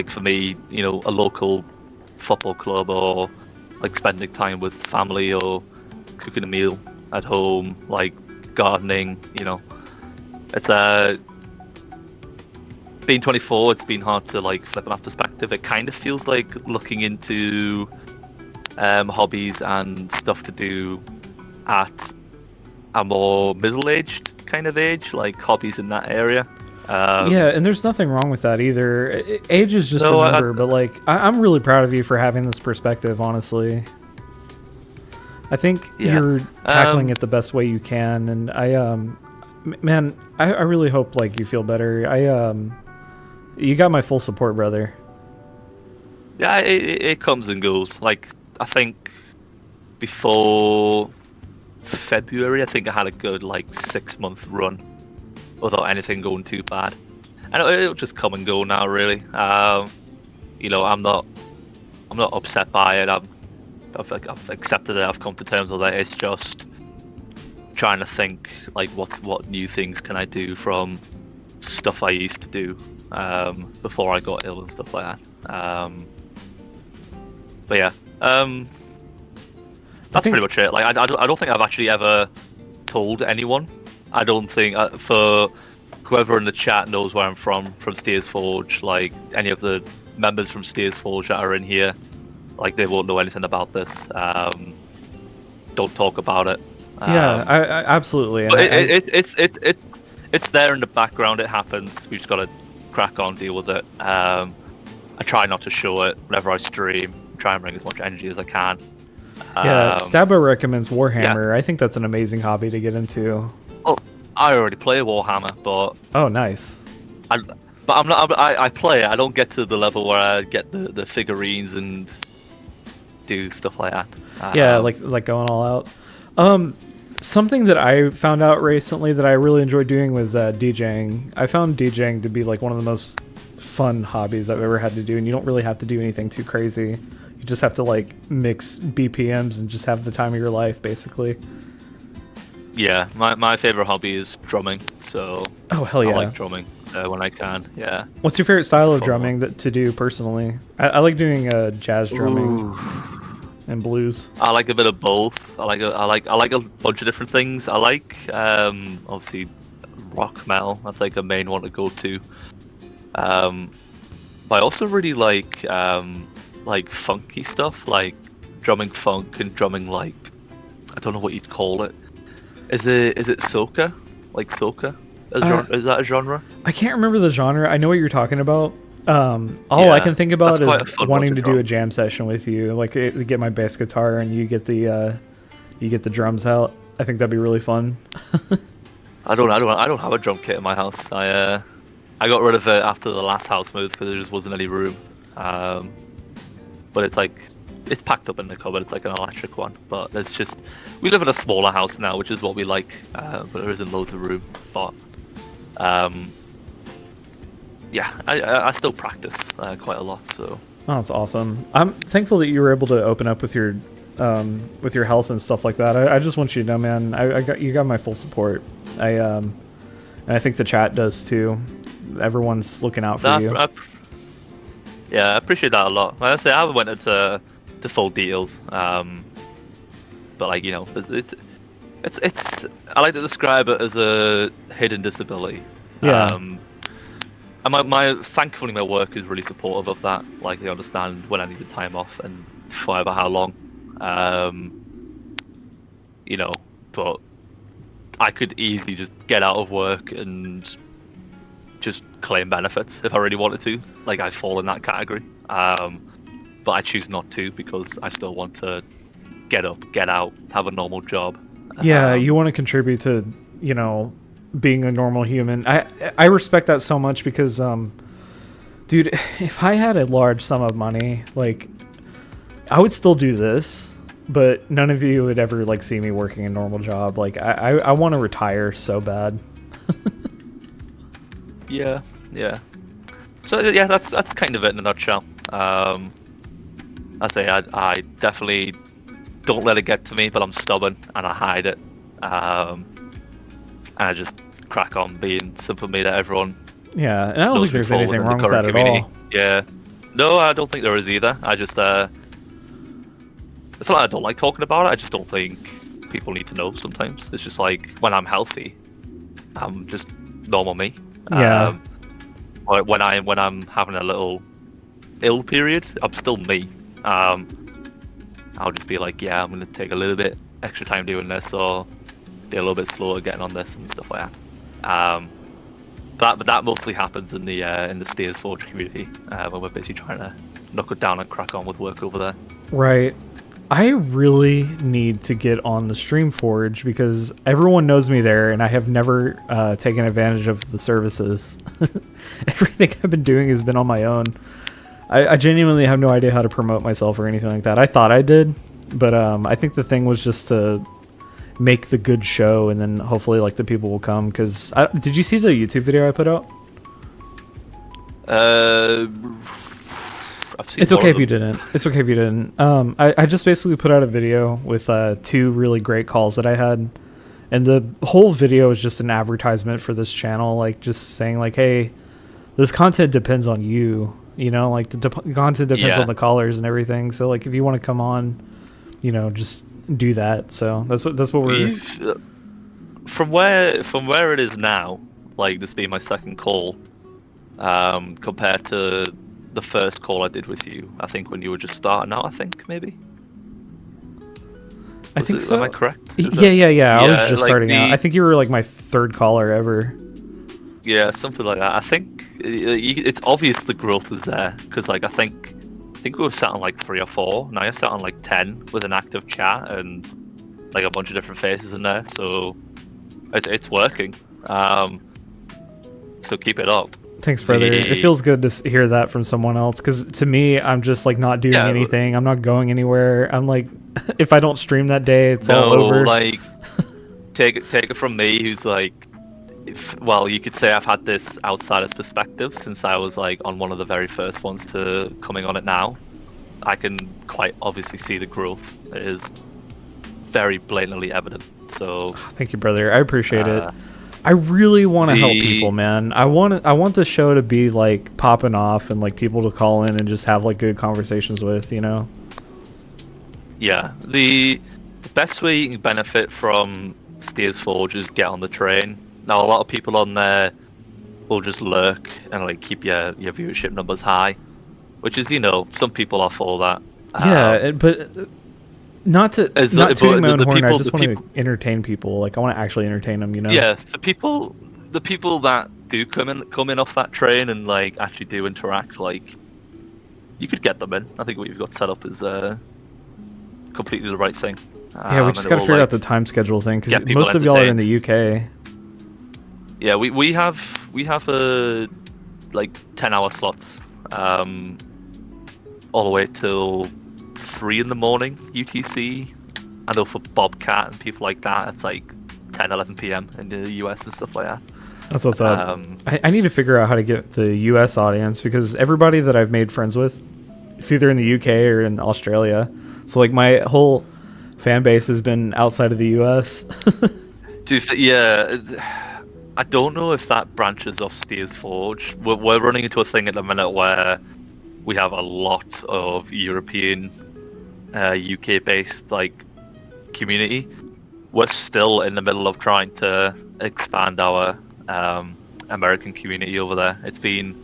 for me, a local football club, or like spending time with family, or cooking a meal at home, like gardening. It's being 24, it's been hard to like flip that perspective. It kind of feels like looking into hobbies and stuff to do at a more middle-aged kind of age, like hobbies in that area. Yeah, and there's nothing wrong with that either. Age is just a number, but like I'm really proud of you for having this perspective, honestly. I think you're tackling it the best way you can, and I really hope like you feel better. You got my full support, brother. Yeah, it comes and goes. Like I think before February, I think I had a good like 6-month run without anything going too bad, and it'll just come and go now. Really, I'm not upset by it. I've accepted it. I've come to terms with it. It's just trying to think like what new things can I do from stuff I used to do before I got ill and stuff like that. But yeah, that's pretty much it. Like I don't think I've actually ever told anyone. I don't think for whoever in the chat knows where I'm from Steers Forge, like any of the members from Steers Forge that are in here, like they won't know anything about this. Don't talk about it. Yeah, I absolutely. But it's there in the background. It happens. We just gotta crack on, deal with it. I try not to show it whenever I stream. Try and bring as much energy as I can. Yeah, Stabbo recommends Warhammer. I think that's an amazing hobby to get into. Oh, I already play Warhammer, but Oh, nice. I'm not. I play it. I don't get to the level where I get the figurines and do stuff like that. Yeah, like going all out. Something that I found out recently that I really enjoyed doing was DJing. I found DJing to be like one of the most fun hobbies I've ever had to do, and you don't really have to do anything too crazy. You just have to like mix BPMs and just have the time of your life, basically. Yeah, my favorite hobby is drumming. So Oh hell yeah! I like drumming when I can. Yeah. What's your favorite style of fun drumming to do personally? I like doing jazz drumming. Ooh. And blues. I like a bit of both. I like a bunch of different things. I like obviously rock metal. That's like a main one to go to. But I also really like funky stuff, like drumming funk and drumming like I don't know what you'd call it. Is it soca? Like soca? Is that a genre? I can't remember the genre. I know what you're talking about. All I can think about is wanting to do a jam session with you, like get my bass guitar and you get the drums out. I think that'd be really fun. I don't have a drum kit in my house. I got rid of it after the last house move because there just wasn't any room. But it's packed up in the cupboard. It's like an electric one, but it's just we live in a smaller house now, which is what we like. But there isn't loads of room. But yeah, I still practice quite a lot. So oh, that's awesome. I'm thankful that you were able to open up with your health and stuff like that. I just want you to know, man, you got my full support. And I think the chat does too. Everyone's looking out for you. Yeah, I appreciate that a lot. Like I say, I haven't went into full details, but like it's I like to describe it as a hidden disability. Yeah. And thankfully my work is really supportive of that. Like they understand when I need the time off and for how long. But I could easily just get out of work and just claim benefits if I really wanted to. Like I fall in that category. But I choose not to because I still want to get up, get out, have a normal job. Yeah, you want to contribute to, being a normal human. I respect that so much because, dude, if I had a large sum of money, like, I would still do this, but none of you would ever, like, see me working a normal job. Like, I want to retire so bad. Yeah. So, yeah, that's kind of it in a nutshell. I say I definitely don't let it get to me, but I'm stubborn and I hide it. And I just crack on being simple me that everyone. Yeah, and I don't think there's anything wrong with that at all. Yeah, no, I don't think there is either. I just it's not that I don't like talking about it. I just don't think people need to know. Sometimes it's just like when I'm healthy, I'm just normal me. Yeah. When I'm having a little ill period, I'm still me. I'll just be like, yeah, I'm gonna take a little bit extra time doing this, or be a little bit slower getting on this and stuff like that. But that mostly happens in the Steers Forge community when we're basically trying to knock it down and crack on with work over there. Right. I really need to get on the Stream Forge because everyone knows me there, and I have never taken advantage of the services. Everything I've been doing has been on my own. I genuinely have no idea how to promote myself or anything like that. I thought I did, but I think the thing was just to make the good show, and then hopefully like the people will come. Because did you see the YouTube video I put out? It's okay if you didn't. It's okay if you didn't. I just basically put out a video with 2 really great calls that I had, and the whole video is just an advertisement for this channel, like just saying like, hey, this content depends on you. Like the content depends on the callers and everything. So like if you want to come on, just do that. So that's what we're. From where it is now, like this being my second call, compared to the first call I did with you. I think when you were just starting out. I think maybe. I think so. Am I correct? Yeah. I was just like starting out. I think you were like my third caller ever. Yeah, something like that. I think it's obvious the growth is there because, like, I think we were sat on like 3 or 4. Now you're sat on like 10 with an active chat and like a bunch of different faces in there. So it's working. So keep it up. Thanks, brother. It feels good to hear that from someone else because to me, I'm just like not doing anything. I'm not going anywhere. I'm like, if I don't stream that day, it's all over. Like, take it from me, who's like, well, you could say I've had this outsider's perspective since I was like on one of the very first ones to coming on it now. I can quite obviously see the growth. It is very blatantly evident. So thank you, brother. I appreciate it. I really want to help people, man. I want the show to be like popping off and like people to call in and just have like good conversations with, you know? Yeah. The best way you can benefit from Steers Forge is get on the train. Now, a lot of people on there will just lurk and like keep your viewership numbers high, which is, you know, some people are for that. Yeah, but not tooting my own horn. I just want to entertain people. Like I want to actually entertain them, you know. Yeah, the people that do come in off that train and like actually do interact, like you could get them in. I think what you've got set up is completely the right thing. Yeah, we just got to figure out the time schedule thing because most of y'all are in the UK. Yeah, we have like 10-hour slots, all the way till 3 in the morning UTC. I know for Bobcat and people like that, it's like 10, 11 p.m. in the US and stuff like that. That's what's up. I need to figure out how to get the US audience because everybody that I've made friends with, it's either in the UK or in Australia. So like my whole fan base has been outside of the US. Yeah. I don't know if that branches off Steers Forge. We're running into a thing at the minute where we have a lot of European, UK-based like community. We're still in the middle of trying to expand our American community over there. It's been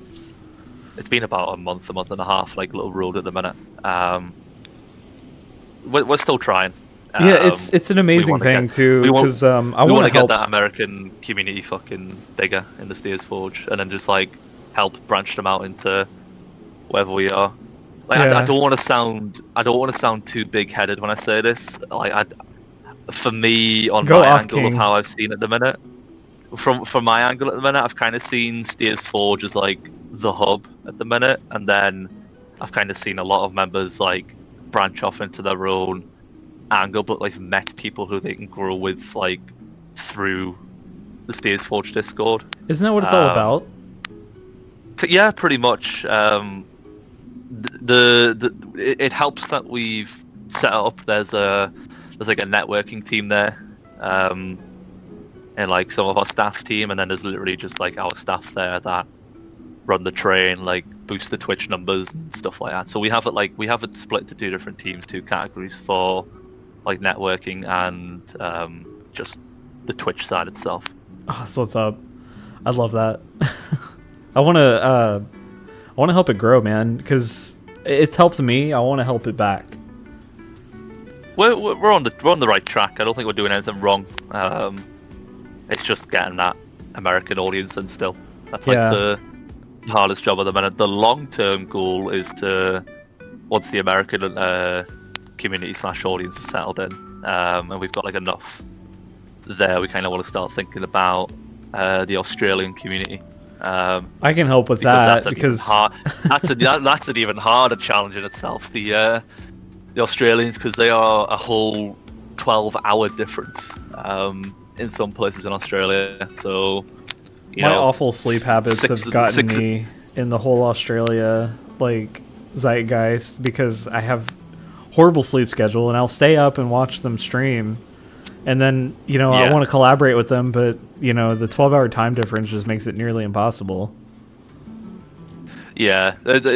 about a month and a half, like little road at the minute. We're still trying. Yeah, it's an amazing thing too because I want to get that American community fucking bigger in the Steers Forge, and then just like help branch them out into wherever we are. Like I don't want to sound too big-headed when I say this. Like for me, on my angle of how I've seen it at the minute, from my angle at the minute, I've kind of seen Steers Forge as like the hub at the minute, and then I've kind of seen a lot of members like branch off into their own angle, but like met people who they can grow with like through the Steers Forge Discord. Isn't that what it's all about? Yeah, pretty much. It helps that we've set up. There's like a networking team there, and like some of our staff team, and then there's literally just like our staff there that run the train, like boost the Twitch numbers and stuff like that. So we have it split to 2 different teams, 2 categories for like networking and just the Twitch side itself. Oh, that's what's up. I love that. I want to help it grow, man, because it's helped me. I want to help it back. We're on the right track. I don't think we're doing anything wrong. It's just getting that American audience, and still that's like the hardest job at the minute. The long-term goal is to, once the American community / audience is settled in, and we've got like enough there, we kind of want to start thinking about the Australian community. I can help with that because that's an even harder challenge in itself. The Australians, because they are a whole 12-hour difference in some places in Australia. So my awful sleep habits have gotten me in the whole Australia like zeitgeist because I have horrible sleep schedule and I'll stay up and watch them stream, and then I want to collaborate with them, but the 12-hour time difference just makes it nearly impossible. Yeah,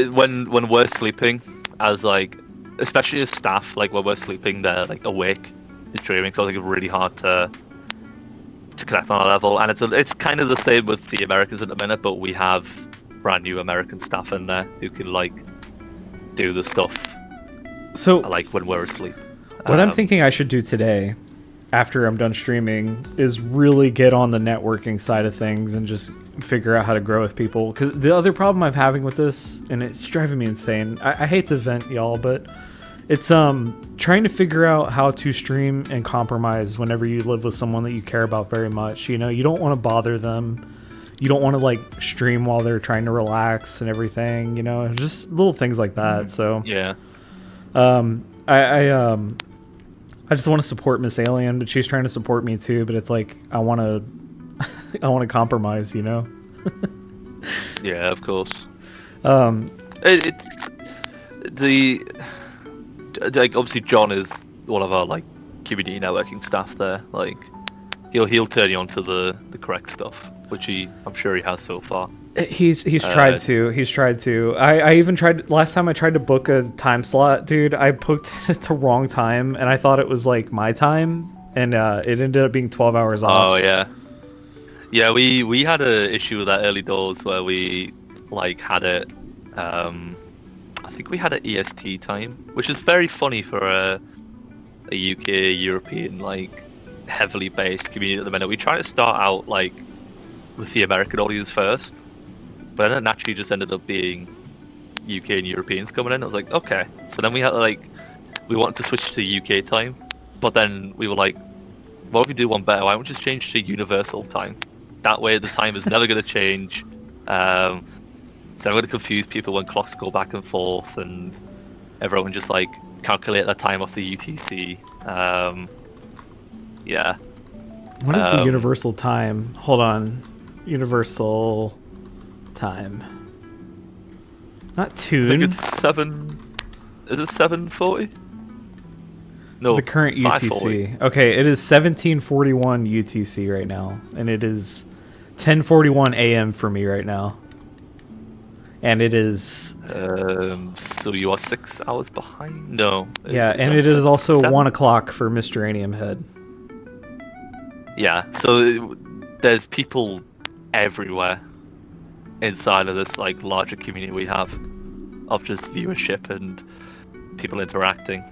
when we're sleeping, as like, especially as staff, like when we're sleeping, they're like awake and streaming, so I think it's really hard to connect on a level. And it's kind of the same with the Americans at the minute, but we have brand new American staff in there who can like do the stuff So like when we're asleep. what I'm thinking I should do today, after I'm done streaming, is really get on the networking side of things and just figure out how to grow with people. Because the other problem I'm having with this, and it's driving me insane, I hate to vent, y'all, but it's trying to figure out how to stream and compromise whenever you live with someone that you care about very much. You know, you don't want to bother them. You don't want to like stream while they're trying to relax and everything. You know, just little things like that. So Yeah. I just want to support Miss Alien, but she's trying to support me too. But it's like I want to, I want to compromise, you know. Yeah, of course. It's like obviously John is one of our like community networking staff there. Like he'll turn you on to the correct stuff, which I'm sure he has so far. He's tried to. He's tried to. I even tried last time I tried to book a time slot, dude. I booked it the wrong time, and I thought it was like my time, and it ended up being 12 hours off. Oh yeah, yeah. We had a issue with that early doors where we like had it. I think we had an EST time, which is very funny for a UK European like heavily based community at the minute. We try to start out like with the American audience first. But then it naturally just ended up being UK and Europeans coming in. I was like, okay. So then we had we wanted to switch to UK time, but then we were like, what if we do one better? Why don't we just change to universal time? That way the time is never going to change. So I'm going to confuse people when clocks go back and forth, and everyone just like calculate their time off the UTC. Yeah. What is the universal time? Hold on. Universal time. Not tune. I think it's 7. Is it 7:40? No, the current 5:40. UTC. Okay, it is 17:41 UTC right now, and it is 10:41 AM for me right now. And it is. So you are 6 hours behind? No. Yeah, and it is also 1 o'clock for Mr. Uranium Head. Yeah, so there's people everywhere inside of this like larger community we have of just viewership and people interacting.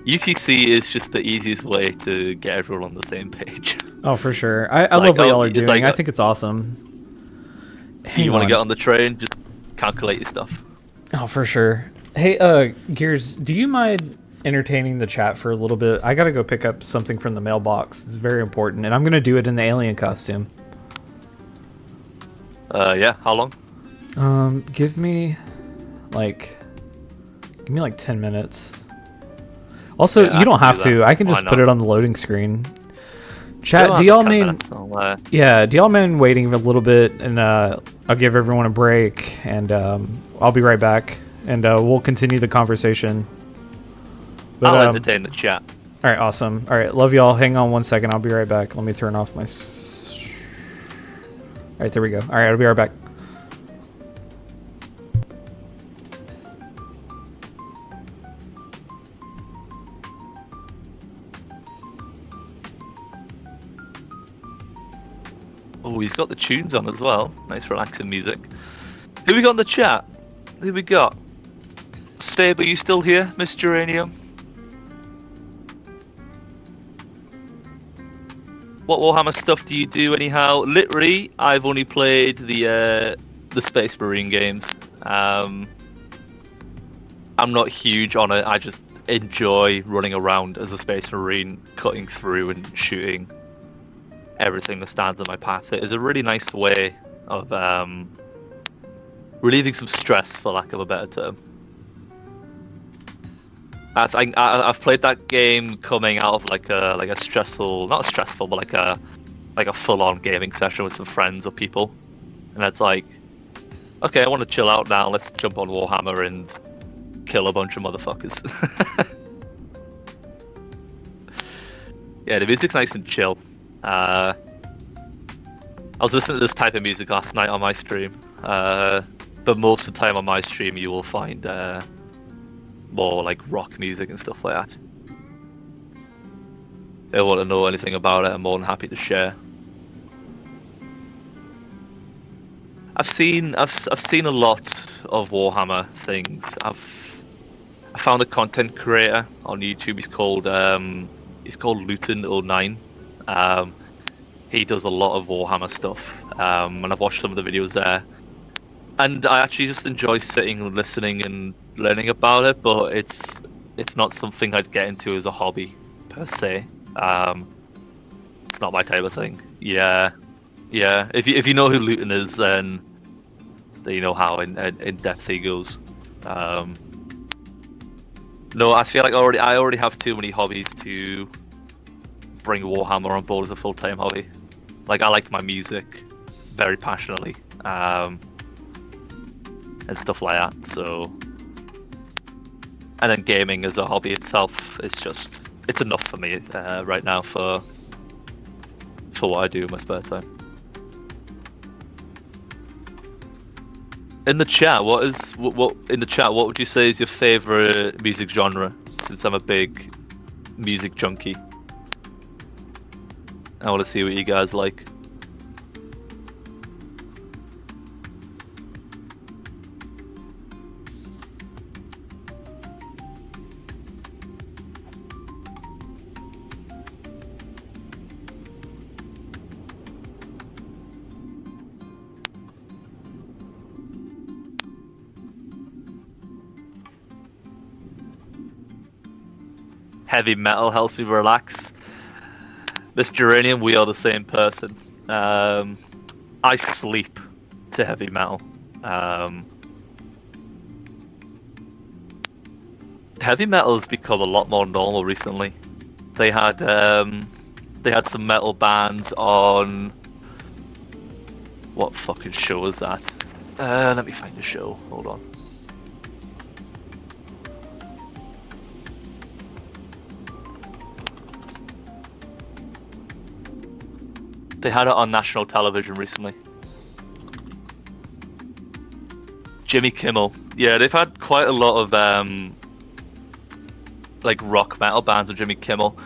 UTC is just the easiest way to get everyone on the same page. Oh, for sure. I love what y'all are doing. Like, I think it's awesome. You want to get on the train, just calculate your stuff. Oh, for sure. Hey, Gears, do you mind entertaining the chat for a little bit? I gotta go pick up something from the mailbox. It's very important, and I'm gonna do it in the alien costume. Yeah, how long? Give me like 10 minutes. Also, Yeah, you don't have do to. that. I can Why just put not? it on the loading screen. Chat, You'll do have y'all 10 mean? minutes, Yeah, do y'all mind waiting a little bit, and I'll give everyone a break, and I'll be right back, and we'll continue the conversation. But, I'll entertain the chat. All right, awesome. All right, love y'all. Hang on one second. I'll be right back. Let me turn off my. All right, there we go. All right, I'll be right back. Oh, he's got the tunes on as well. Nice relaxing music. Who we got in the chat? Who we got? Stable, you still here, Miss Geranium? What Warhammer stuff do you do anyhow? Literally, I've only played the Space Marine games. I'm not huge on it. I just enjoy running around as a Space Marine, cutting through and shooting everything that stands in my path. It is a really nice way of relieving some stress, for lack of a better term. I've played that game coming out of like a stressful, not stressful, but like a full-on gaming session with some friends or people, and it's like, okay, I want to chill out now. Let's jump on Warhammer and kill a bunch of motherfuckers. Yeah, the music's nice and chill. I was listening to this type of music last night on my stream, but most of the time on my stream you will find more like rock music and stuff like that. If they want to know anything about it, I'm more than happy to share. I've seen a lot of Warhammer things. I found a content creator on YouTube. He's called Luton09. He does a lot of Warhammer stuff, and I've watched some of the videos there. And I actually just enjoy sitting and listening and learning about it, but it's not something I'd get into as a hobby per se. It's not my type of thing. Yeah. If you know who Luton is, then you know how in depth he goes. No, I feel like I already have too many hobbies to bring Warhammer on board as a full-time hobby. Like, I like my music very passionately, and stuff like that. So, and then gaming as a hobby itself is it's enough for me right now for what I do in my spare time. In the chat, what would you say is your favorite music genre? Since I'm a big music junkie, I want to see what you guys like. Heavy metal helps me relax. Miss Geranium, we are the same person. I sleep to heavy metal. Heavy metal has become a lot more normal recently. They had some metal bands on. What fucking show was that? Let me find the show. Hold on. They had it on national television recently. Jimmy Kimmel. Yeah, they've had quite a lot of like rock metal bands with Jimmy Kimmel.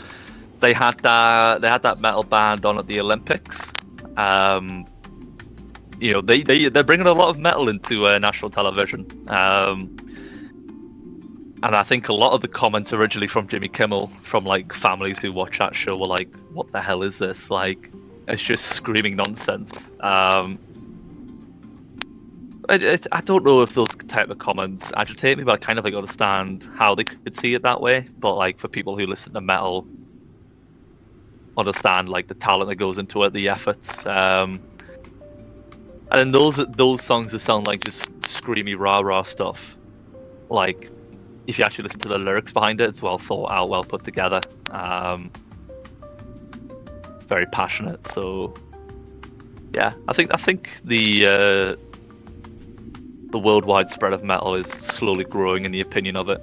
They had that metal band on at the Olympics. You know, they're bringing a lot of metal into national television. And I think a lot of the comments originally from Jimmy Kimmel, from like families who watch that show, were like, "What the hell is this? Like, it's just screaming nonsense." I don't know if those type of comments agitate me, but I kind of like understand how they could see it that way. But like for people who listen to metal, understand like the talent that goes into it, the efforts, and then those songs that sound like just screamy rah rah stuff. Like if you actually listen to the lyrics behind it, it's well thought out, well put together. Very passionate. So yeah, I think the worldwide spread of metal is slowly growing in the opinion of it.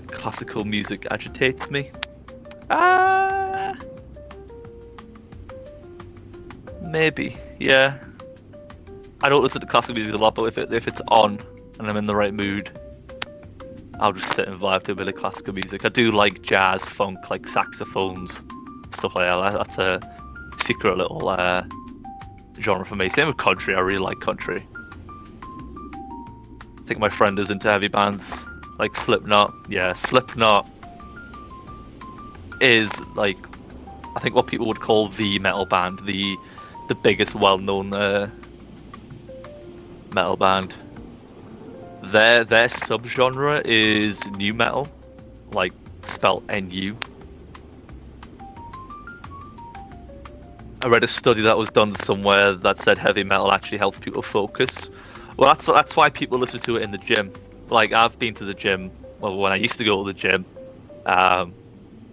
Classical music agitates me. Maybe, yeah. I don't listen to classical music a lot, but if it's on and I'm in the right mood, I'll just sit and vibe to a bit of classical music. I do like jazz, funk, like saxophones, stuff like that. That's a secret little genre for me. Same with country. I really like country. I think my friend is into heavy bands like Slipknot. Yeah, Slipknot is like, I think what people would call the metal band, the biggest well-known metal band. Their subgenre is nu metal, like spelled NU. I read a study that was done somewhere that said heavy metal actually helps people focus. Well, that's why people listen to it in the gym. Like I've been to the gym. Well, when I used to go to the gym,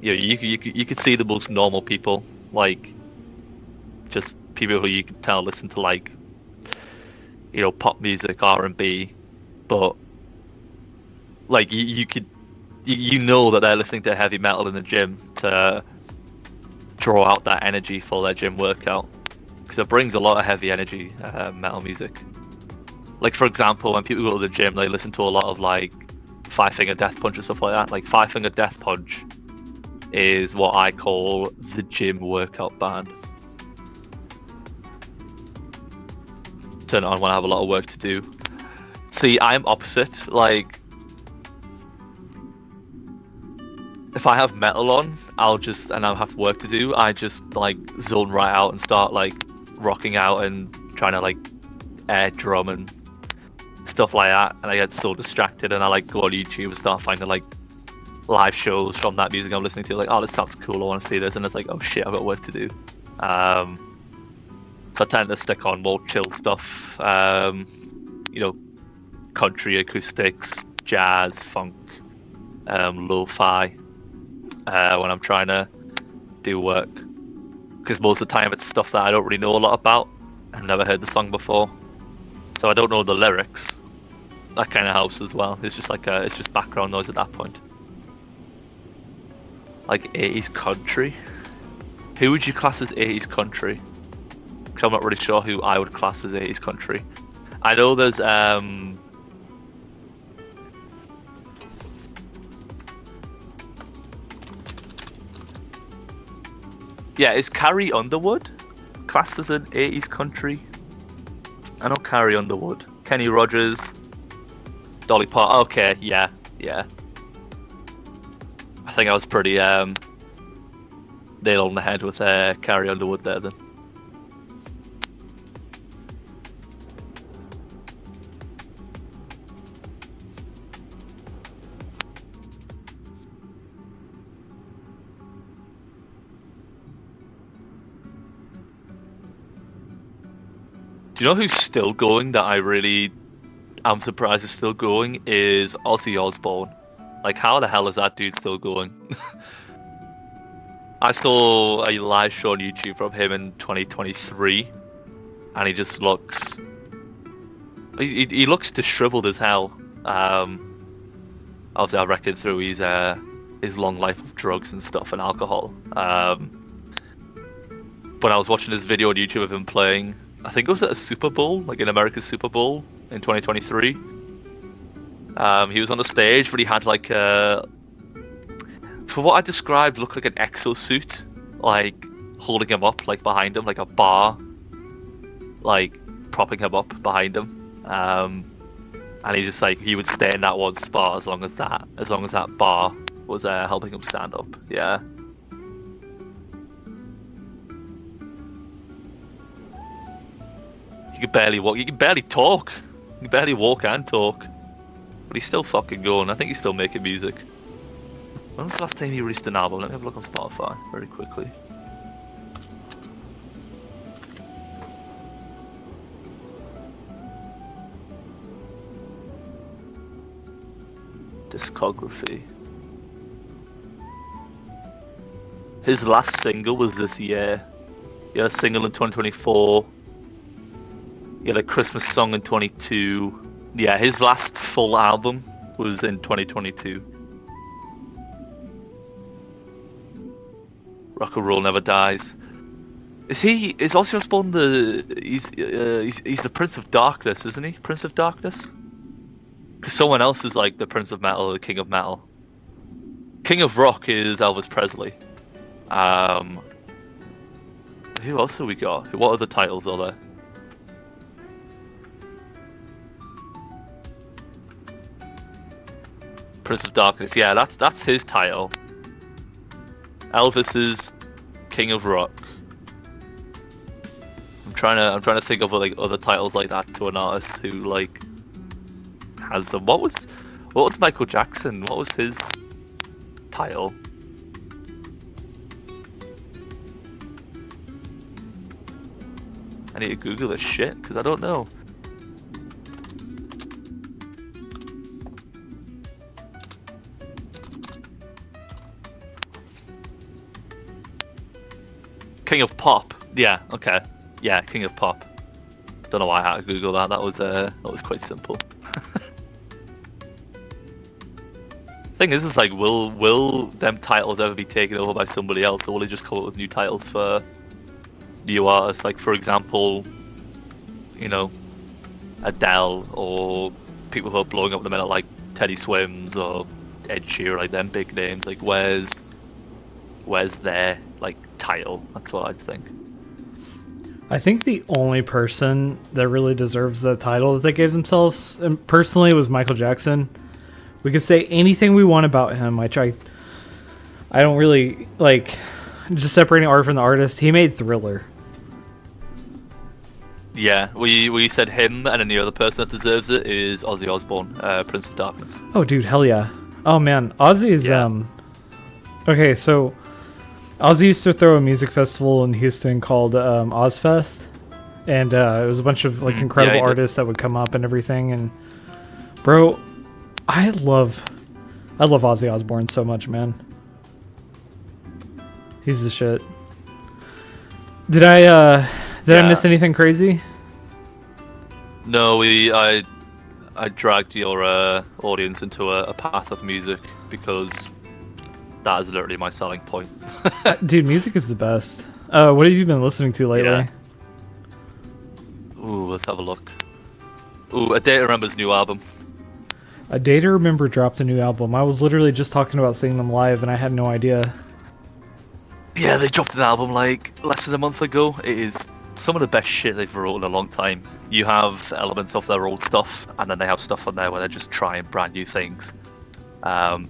you know, you could see the most normal people, like just people who you can tell listen to like, you know, pop music, R&B, but like you know that they're listening to heavy metal in the gym to draw out that energy for their gym workout, because it brings a lot of heavy energy, metal music. Like for example, when people go to the gym, they listen to a lot of like Five Finger Death Punch and stuff like that. Like Five Finger Death Punch is what I call the gym workout band. turn it on when I have a lot of work to do. See, I'm opposite. Like, if I have metal on, and I have work to do, I just like zone right out and start like rocking out and trying to like air drum and stuff like that, and I get so distracted, and I like go on YouTube and start finding like live shows from that music I'm listening to, like, oh, this sounds cool, I want to see this, and it's like, oh shit, I've got work to do. So I tend to stick on more chill stuff, you know, country, acoustics, jazz, funk, lo-fi, when I'm trying to do work, because most of the time it's stuff that I don't really know a lot about. I've never heard the song before, so I don't know the lyrics. That kind of helps as well. It's just like it's just background noise at that point. Like 80s country. Who would you class as 80s country? Because I'm not really sure who I would class as 80s country. I know there's yeah, is Carrie Underwood classed as an 80s country? I know Carrie Underwood. Kenny Rogers, Dolly Parton. Okay, yeah. I think I was pretty nailed on the head with Carrie Underwood there then. Do you know who's still going that I'm surprised is still going? Is Ozzy Osbourne. Like, how the hell is that dude still going? I saw a live show on YouTube from him in 2023, and he just looks... He looks disheveled as hell. Obviously I reckon through his long life of drugs and stuff and alcohol. But I was watching this video on YouTube of him playing, I think it was at a Super Bowl, like an American Super Bowl in 2023. He was on the stage, but he had like for what I described, looked like an exosuit, like holding him up, like behind him, like a bar, like propping him up behind him. And he just like, he would stay in that one spot as long as that bar was helping him stand up. Yeah. He could barely walk. He could barely talk. He could barely walk and talk. But he's still fucking going. I think he's still making music. When was the last time he released an album? Let me have a look on Spotify very quickly. Discography. His last single was this year. He had a single in 2024. He had a Christmas song in 22. Yeah, his last full album was in 2022. Rock and Roll Never Dies. Is Ozzy Osbourne he's the Prince of Darkness, isn't he? Prince of Darkness? Because someone else is like the Prince of Metal, the King of Metal. King of Rock is Elvis Presley. Who else have we got? What other titles are there? Prince of Darkness, yeah, that's his title. Elvis is King of Rock. I'm trying to think of like other titles like that to an artist who like has them. What was Michael Jackson? What was his title? I need to Google this shit because I don't know. King of Pop. Yeah, okay. Yeah, King of Pop. Don't know why I had to Google that. That was quite simple. Thing is like, will them titles ever be taken over by somebody else, or will they just come up with new titles for new artists? Like, for example, you know, Adele, or people who are blowing up the minute, like Teddy Swims or Ed Sheeran, like them big names. Like, where's their like title? That's what I'd think. I think the only person that really deserves the title that they gave themselves, and personally, was Michael Jackson. We could say anything we want about him. I don't really like just separating art from the artist. He made Thriller. Yeah, we said him, and then the other person that deserves it is Ozzy Osbourne, Prince of Darkness. Oh, dude, hell yeah! Oh man, Ozzy is Okay, so Ozzy used to throw a music festival in Houston called Ozfest, and it was a bunch of like incredible artists that would come up and everything. And bro, I love Ozzy Osbourne so much, man. He's the shit. Did I miss anything crazy? No, I dragged your audience into a path of music because that is literally my selling point. Dude, music is the best. What have you been listening to lately? Yeah. Ooh, let's have a look. Ooh, A Day to Remember's new album. A Day to Remember dropped a new album. I was literally just talking about seeing them live, and I had no idea. Yeah, they dropped an album like less than a month ago. It is some of the best shit they've wrote in a long time. You have elements of their old stuff, and then they have stuff on there where they're just trying brand new things. I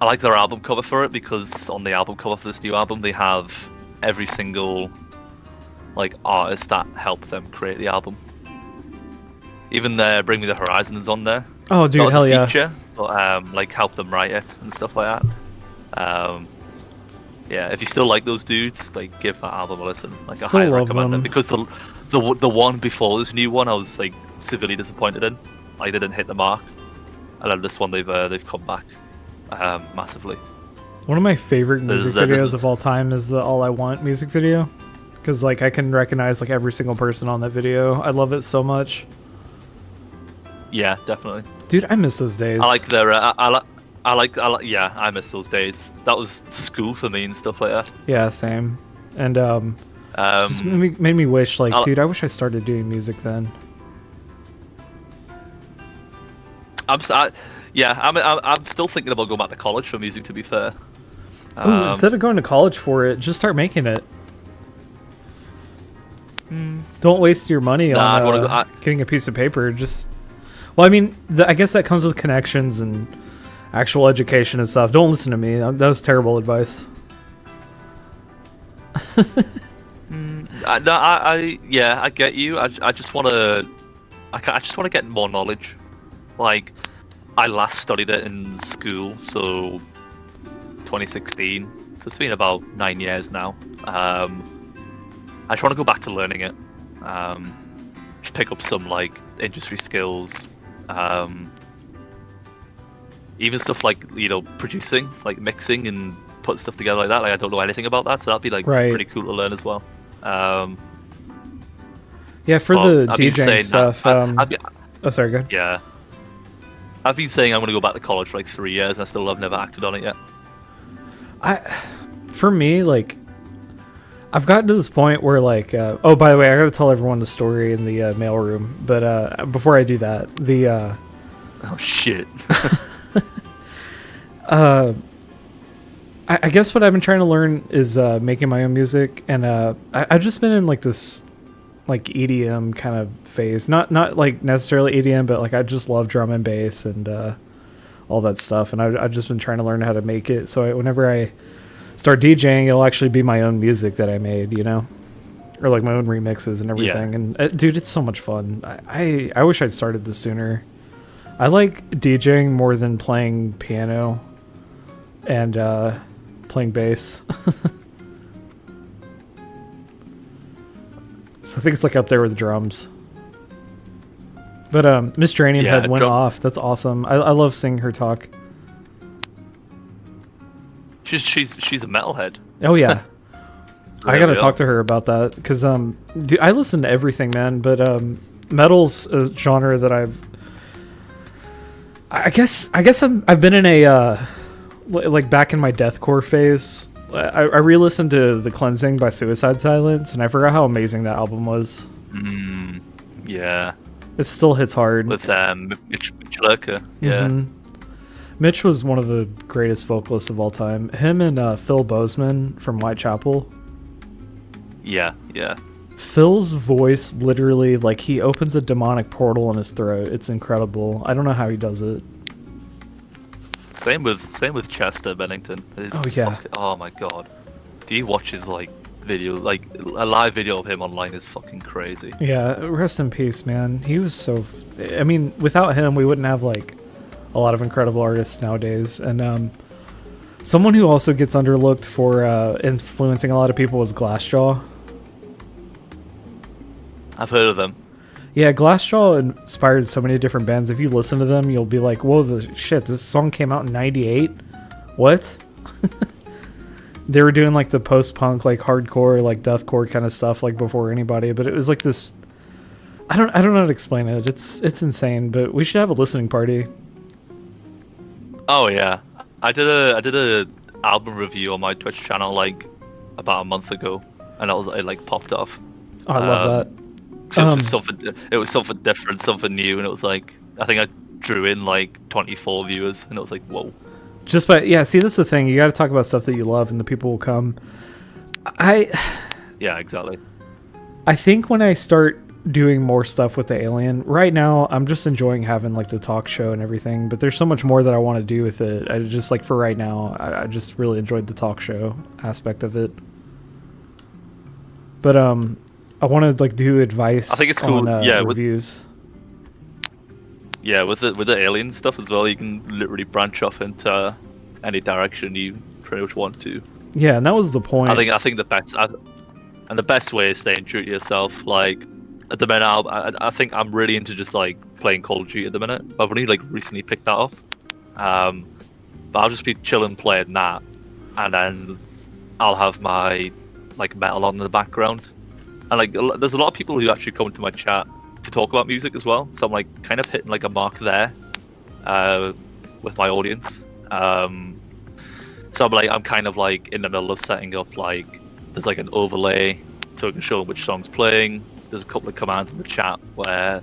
like their album cover for it because on the album cover for this new album, they have every single like artist that helped them create the album. Even Bring Me the Horizon is on there. Oh, dude, Not hell as a yeah! feature, but like help them write it and stuff like that. Yeah, if you still like those dudes, like give that album a listen. Like I highly recommend it because the one before this new one, I was like severely disappointed in. Like they didn't hit the mark, and then this one they've come back massively. One of my favorite music videos of all time is the All I Want music video, because like I can recognize like every single person on that video. I love it so much. Yeah, definitely. Dude, I miss those days. I like their yeah, I miss those days. That was school for me and stuff like that. Yeah, same. And just made me wish, like, dude, I wish I started doing music then. I'm still thinking about going back to college for music. To be fair, Ooh, instead of going to college for it, just start making it. Don't waste your money on getting a piece of paper. Well, I mean, I guess that comes with connections and actual education and stuff. Don't listen to me. That was terrible advice. I get you. I just want to get more knowledge. Like, I last studied it in school, so 2016. So it's been about 9 years now. I just want to go back to learning it. Just pick up some like industry skills. Even stuff like, you know, producing, like mixing and putting stuff together like that. Like I don't know anything about that, so that'd be like pretty cool to learn as well. Yeah, for the DJing stuff. Oh, sorry, go ahead. Yeah, I've been saying I'm going to go back to college for like 3 years, and I still have never acted on it yet. For me, like, I've gotten to this point where, like, oh, by the way, I gotta tell everyone the story in the mailroom. But before I do that, oh shit. I guess what I've been trying to learn is making my own music, and I've just been in like this like EDM kind of phase. Not like necessarily EDM, but like I just love drum and bass and all that stuff. And I've just been trying to learn how to make it. So whenever I start DJing, it'll actually be my own music that I made, you know, or like my own remixes and everything. Yeah. And dude, it's so much fun. I wish I'd started this sooner. I like DJing more than playing piano and playing bass. So I think it's like up there with the drums. But Miss Geranium Head went off. That's awesome. I love seeing her talk. She's a metalhead. Oh yeah. I gotta talk to her about that because dude, I listen to everything, man. But metal's a genre that I guess I've been in a like back in my deathcore phase. I re-listened to The Cleansing by Suicide Silence, and I forgot how amazing that album was. Yeah. It still hits hard. With Mitch Lurker. Yeah. Mm-hmm. Mitch was one of the greatest vocalists of all time. Him and Phil Bozeman from Whitechapel. Yeah, yeah. Phil's voice literally, like, he opens a demonic portal in his throat. It's incredible. I don't know how he does it. Same with Chester Bennington. Oh, yeah. Oh my god. Do you watch his like video? Like a live video of him online is fucking crazy. Yeah, rest in peace, man. He was so. I mean, without him, we wouldn't have like a lot of incredible artists nowadays. And someone who also gets underlooked for influencing a lot of people was Glassjaw. I've heard of them. Yeah, Glassjaw inspired so many different bands. If you listen to them, you'll be like, whoa, the shit, this song came out in 98? What? They were doing like the post-punk, like hardcore, like deathcore kind of stuff like before anybody, but it was like this, I don't know how to explain it. It's insane, but we should have a listening party. Oh yeah. I did a album review on my Twitch channel like about a month ago, and it like popped off. Oh, I love that. It was something different, something new, and it was like I think I drew in like 24 viewers, and it was like whoa. See, that's the thing. You got to talk about stuff that you love, and the people will come. Yeah, exactly. I think when I start doing more stuff with the Alien, right now I'm just enjoying having like the talk show and everything. But there's so much more that I want to do with it. I just like for right now, I just really enjoyed the talk show aspect of it. But I want to like do advice. I think it's cool. On reviews. With the alien stuff as well, you can literally branch off into any direction you pretty much want to. Yeah, and that was the point. I think the best way is staying true to yourself. Like at the minute, I think I'm really into just like playing Call of Duty at the minute. I've only like recently picked that up, but I'll just be chilling playing that, and then I'll have my like metal on in the background. And like, there's a lot of people who actually come to my chat to talk about music as well. So I'm like kind of hitting like a mark there with my audience. So I'm kind of like in the middle of setting up like there's like an overlay so I can show which song's playing. There's a couple of commands in the chat where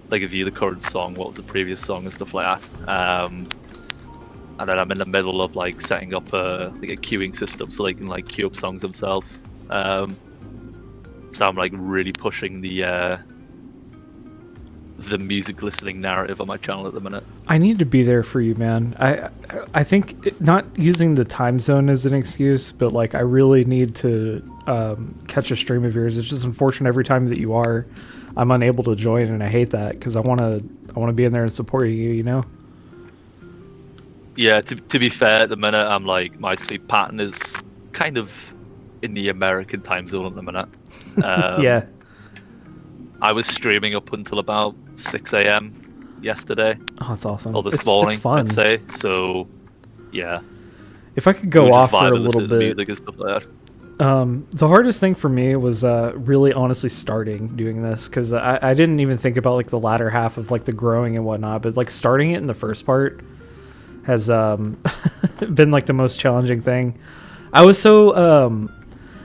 like if you the current song, what was the previous song and stuff like that. And then I'm in the middle of like setting up a queuing system so they can like queue up songs themselves. So I'm like really pushing the music listening narrative on my channel at the minute. I need to be there for you, man. I think not using the time zone as an excuse, but like I really need to catch a stream of yours. It's just unfortunate every time that you are, I'm unable to join, and I hate that because I want to be in there and support you. You know. Yeah. To be fair, at the minute I'm like my sleep pattern is kind of in the American time zone at the minute. Yeah. I was streaming up until about 6 a.m. yesterday. Oh, that's awesome. Or this morning, it's fun. I'd say. So, yeah. If I could go off for a little bit. Music and stuff like that. The hardest thing for me was really honestly starting doing this because I didn't even think about like the latter half of like the growing and whatnot, but like starting it in the first part has been like the most challenging thing. I was so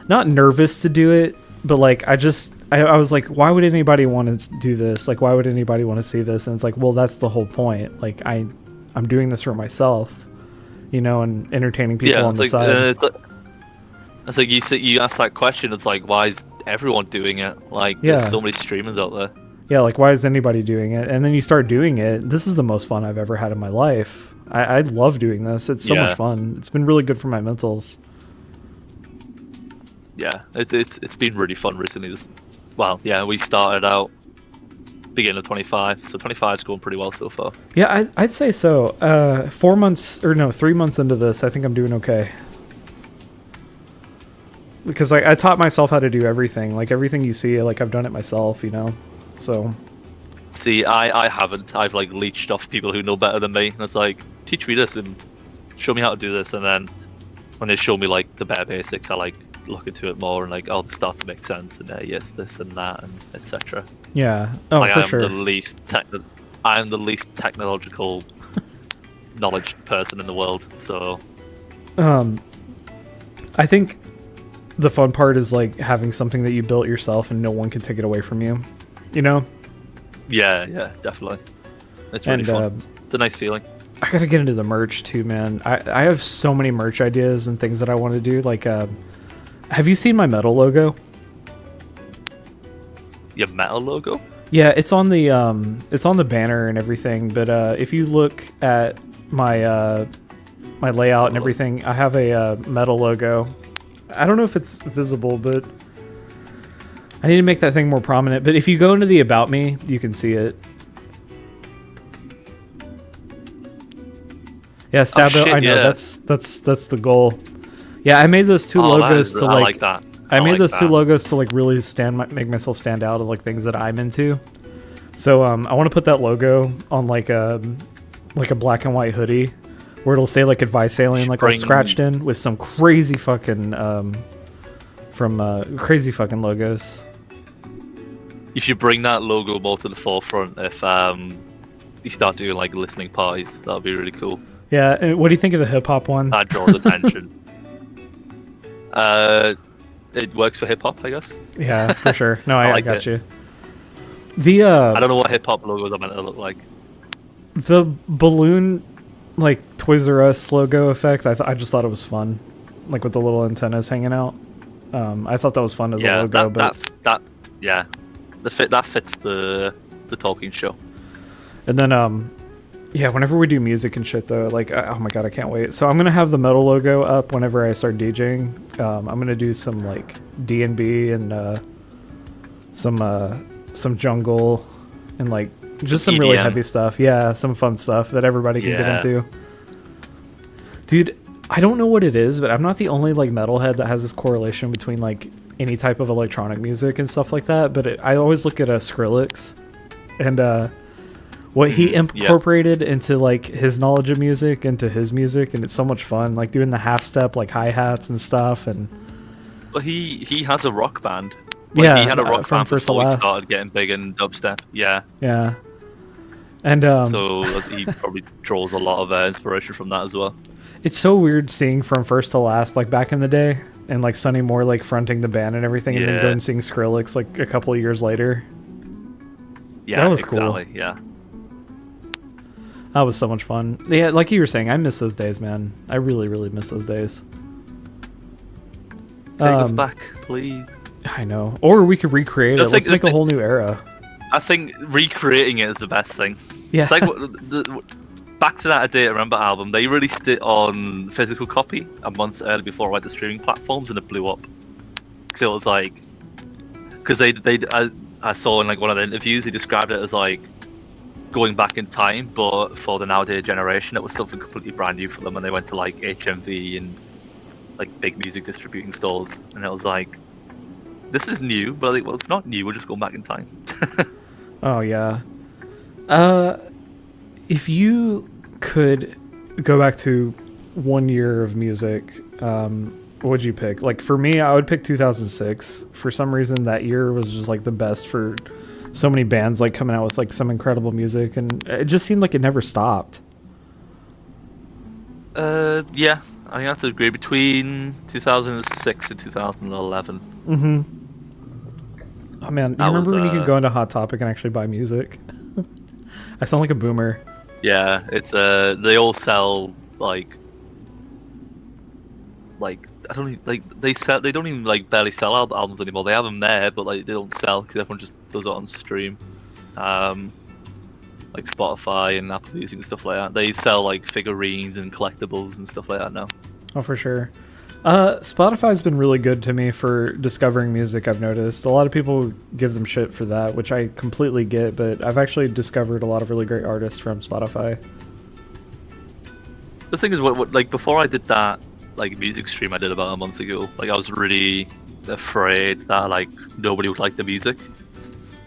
not nervous to do it, but like I was like, why would anybody want to do this? Like, why would anybody want to see this? And it's like, well, that's the whole point. Like, I'm doing this for myself, you know, and entertaining people on the side. It's like you asked that question. It's like, why is everyone doing it? Like, there's so many streamers out there. Yeah, like, why is anybody doing it? And then you start doing it. This is the most fun I've ever had in my life. I love doing this. It's so much fun. It's been really good for my mentals. Yeah, it's been really fun recently. We started out beginning of 25, so 25 is going pretty well so far. Yeah, I'd say so. 3 months into this, I think I'm doing okay. Because I taught myself how to do everything. Like everything you see, like I've done it myself, you know. So. See, I haven't. I've like leeched off people who know better than me, and it's like, teach me this and show me how to do this, and then when they show me like the bare basics, I like look into it more and like, oh, it starts to make sense, and yes, this and that, and etc. Yeah. Oh, like, for sure. I am the least technological knowledge person in the world. So. I think the fun part is like having something that you built yourself and no one can take it away from you. You know. Yeah, definitely. It's really fun. It's a nice feeling. I gotta get into the merch too, man. I have so many merch ideas and things that I want to do. Like, have you seen my metal logo? your metal logo? Yeah, it's on the banner and everything. But if you look at my my layout and everything, I have a metal logo. I don't know if it's visible, but I need to make that thing more prominent. But if you go into the About Me, you can see it. Yeah, Stab. shit, I know yeah. that's the goal. Yeah, I made those two logos to I like. like that. I made like those two that. logos to like really make myself stand out of like things that I'm into. So I want to put that logo on like a black and white hoodie, where it'll say like Advice Alien like all scratched in with some crazy fucking crazy fucking logos. You should bring that logo more to the forefront if you start doing like listening parties. That'd be really cool. Yeah, and what do you think of the hip hop one? That draws attention. It works for hip hop, I guess. Yeah, for sure. No, I like got it. you. The I don't know what hip hop logos are meant to look like. the balloon like Toys R Us logo effect, I just thought it was fun, like with the little antennas hanging out. I thought that was fun as a logo, but that fits the talking show. and then yeah, whenever we do music and shit though, like oh my god, I can't wait. So I'm gonna have the metal logo up whenever I start DJing. I'm gonna do some like D&B and some jungle and like just some really EDM. heavy stuff. Yeah, some fun stuff that everybody can get Yeah. into. Dude, I don't know what it is, but I'm not the only like metalhead that has this correlation between like any type of electronic music and stuff like that. But I always look at Skrillex and what he incorporated into like his knowledge of music into his music, and it's so much fun. Like doing the half step, like hi hats and stuff, and Well, he has a rock band. yeah, he had a rock from band First to before he Last. started getting big in dubstep. Yeah, Yeah, and so he probably draws a lot of inspiration from that as well. it's so weird seeing From First to Last like back in the day, and like Sonny Moore like fronting the band and everything, and then Yeah. going and seeing Skrillex like a couple of years later. Yeah, That was cool. exactly. Yeah, That was so much fun. Yeah, like you were saying, I miss those days, man. I really, really miss those days. take us back, please. I know. Or we could recreate I it. Let's think make a whole new era. I think recreating it is the best thing. Yeah. It's like back to that A Day to Remember album. They released it on physical copy a month early before it went to streaming platforms, and it blew up. So it was like, because I saw in like one of the interviews, he described it as like going back in time, but for the nowadays generation, it was something completely brand new for them, and they went to like HMV and like big music distributing stores, and it was like, this is new, but like, well, it's not new. We're just going back in time. Oh, yeah. If you could go back to 1 year of music, what would you pick? Like, for me, I would pick 2006. For some reason, that year was just, like, the best for so many bands, like, coming out with, like, some incredible music, and it just seemed like it never stopped. Yeah, I have to agree. Between 2006 and 2011. Mm-hmm. Oh, man. You That remember was, when you could go into Hot Topic and actually buy music? I sound like a boomer. Yeah, it's they all sell like I don't even, like they don't even like barely sell albums anymore. They have them there, but like they don't sell because everyone just does it on stream, like Spotify and Apple Music and stuff like that. They sell like figurines and collectibles and stuff like that now. Oh, for sure. Spotify's been really good to me for discovering music, I've noticed. A lot of people give them shit for that, which I completely get, but I've actually discovered a lot of really great artists from Spotify. The thing is, what like before I did that like music stream I did about a month ago, like I was really afraid that like nobody would like the music,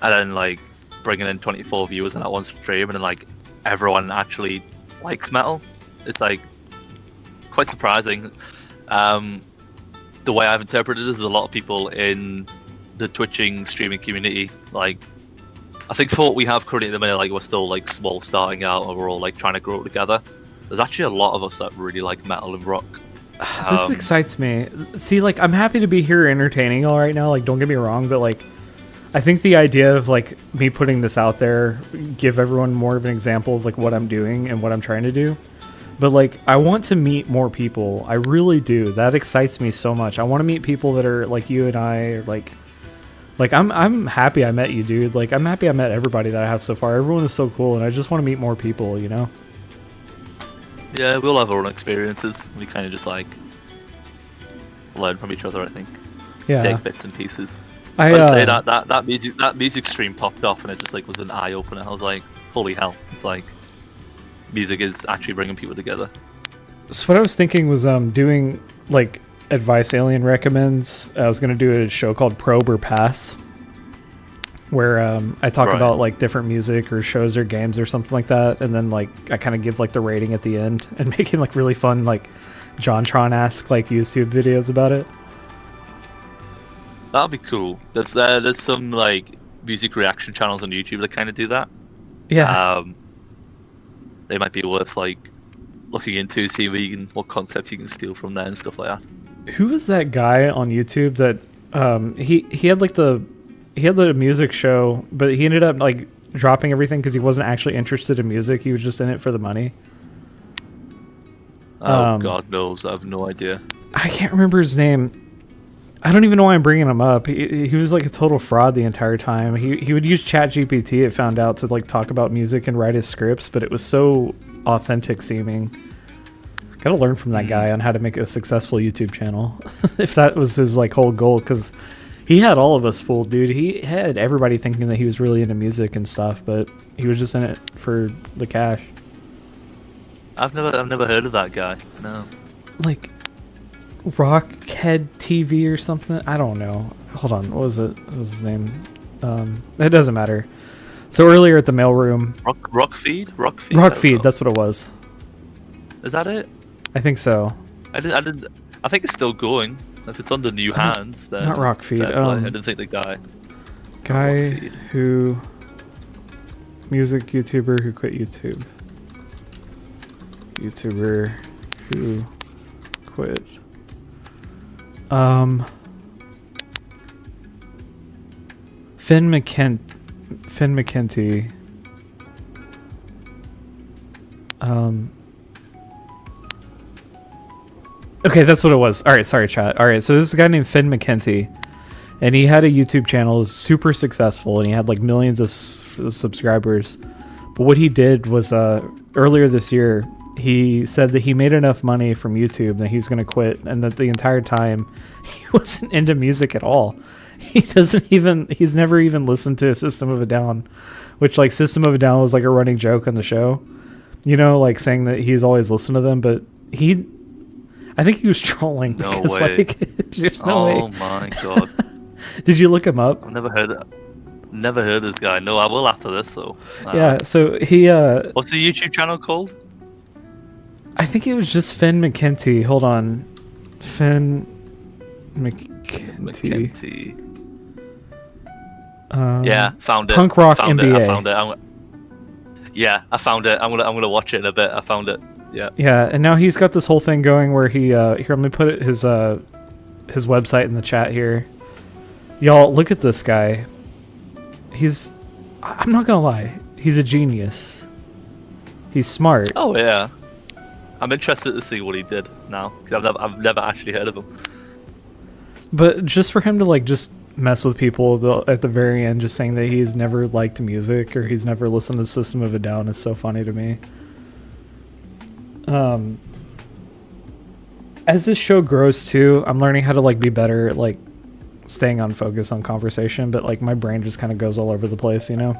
and then like bringing in 24 viewers in that one stream, and then like everyone actually likes metal. It's like quite surprising. The way I've interpreted it is a lot of people in the Twitching streaming community, like I think for what we have currently at the minute, like we're still like small starting out and we're all like trying to grow together. There's actually a lot of us that really like metal and rock. This excites me. See, like, I'm happy to be here entertaining all right now, like, don't get me wrong, but like I think the idea of like me putting this out there, give everyone more of an example of like what I'm doing and what I'm trying to do. But like, I want to meet more people. I really do. That excites me so much. I want to meet people that are like you and I, or like Like I'm happy I met you, dude. Like I'm happy I met everybody that I have so far. Everyone is so cool, and I just want to meet more people. You know. Yeah, we all have our own experiences. We kind of just like learn from each other. I think. Yeah. Take bits and pieces. I say that music stream popped off, and it just like was an eye opener. I was like, holy hell! It's like music is actually bringing people together. So what I was thinking was doing like Advice Alien recommends. I was gonna do a show called Probe or Pass, where I talk Right. about like different music or shows or games or something like that, and then like I kind of give like the rating at the end and making like really fun like JonTron-esque like YouTube videos about it. That'd be cool. There's some like music reaction channels on YouTube that kind of do that. Yeah. They might be worth like looking into, see what concepts you can steal from there and stuff like that. Who was that guy on YouTube that he had like the music show, but he ended up like dropping everything because he wasn't actually interested in music. He was just in it for the money. Oh, God knows, I have no idea. I can't remember his name. I don't even know why I'm bringing him up. He was like a total fraud the entire time. He would use ChatGPT, it found out, to like talk about music and write his scripts, but it was so authentic seeming. Gotta learn from that guy on how to make a successful YouTube channel. If that was his like whole goal, because he had all of us fooled, dude. He had everybody thinking that he was really into music and stuff, but he was just in it for the cash. I've never heard of that guy. No. Like Rockhead TV or something. I don't know. Hold on. What was it? What was his name? It doesn't matter. So earlier at the mailroom. Rockfeed. Rockfeed. That's what it was. Is that it? I think so. I think it's still going. If it's under new hands, then Not Rockfeed. fair play. I didn't think the guy. Guy who music YouTuber who quit YouTube. YouTuber who quit. Finn McKenty. Okay, that's what it was. All right, sorry, chat. All right, so this is a guy named Finn McKenty, and he had a YouTube channel, was super successful, and he had like millions of subscribers. But what he did was, earlier this year, he said that he made enough money from YouTube that he was going to quit, and that the entire time he wasn't into music at all. He's never even listened to System of a Down, which like System of a Down was like a running joke on the show, you know, like saying that he's always listened to them, but I think he was trolling. No because, way. Like, there's no way. Oh my God. Did you look him up? I've never heard of this guy. No, I will after this though. Yeah, so he What's the YouTube channel called? I think it was just Finn McKenty. Hold on. Finn McKenty. Yeah, found it. Punk Rock found NBA. It. I found it. Yeah, I found it. I'm gonna watch it in a bit. I found it. Yeah. Yeah, and now he's got this whole thing going where he here, let me put his website in the chat here. Y'all, look at this guy. I'm not gonna lie, he's a genius. He's smart. Oh yeah. I'm interested to see what he did now because I've never actually heard of him. But just for him to like just mess with people at the very end, just saying that he's never liked music or he's never listened to System of a Down is so funny to me. As this show grows too, I'm learning how to like be better at like staying on focus on conversation, but like my brain just kind of goes all over the place, you know?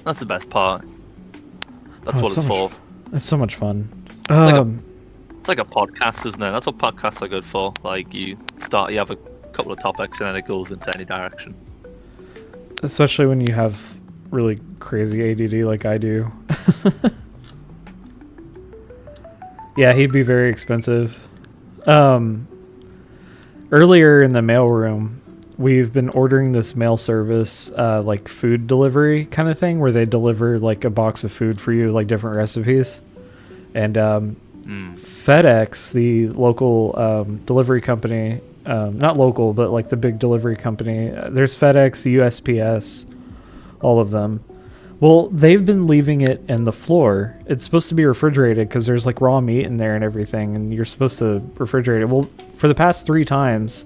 That's the best part. That's what it's for. It's so much fun. It's like a podcast, isn't it? That's what podcasts are good for. Like you have a couple of topics and then it goes into any direction. Especially when you have really crazy ADD like I do. Yeah, he'd be very expensive. Earlier in the mailroom, we've been ordering this mail service, like food delivery kind of thing, where they deliver like a box of food for you, like different recipes. And FedEx, the local delivery company, not local, but like the big delivery company, there's FedEx, USPS, all of them. Well, they've been leaving it in the floor. It's supposed to be refrigerated because there's like raw meat in there and everything, and you're supposed to refrigerate it. Well, for the past 3 times,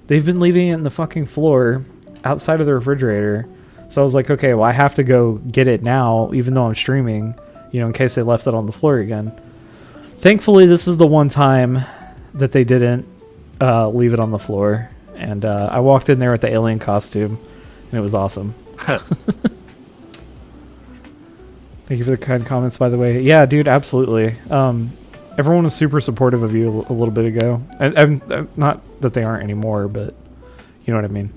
they've been leaving it in the fucking floor outside of the refrigerator. So I was like, okay, well, I have to go get it now, even though I'm streaming, you know, in case they left it on the floor again. Thankfully, this is the one time that they didn't leave it on the floor. And I walked in there with the alien costume, and it was awesome. Thank you for the kind comments, by the way. Yeah, dude, absolutely. Everyone was super supportive of you a little bit ago. I'm not that they aren't anymore, but you know what I mean.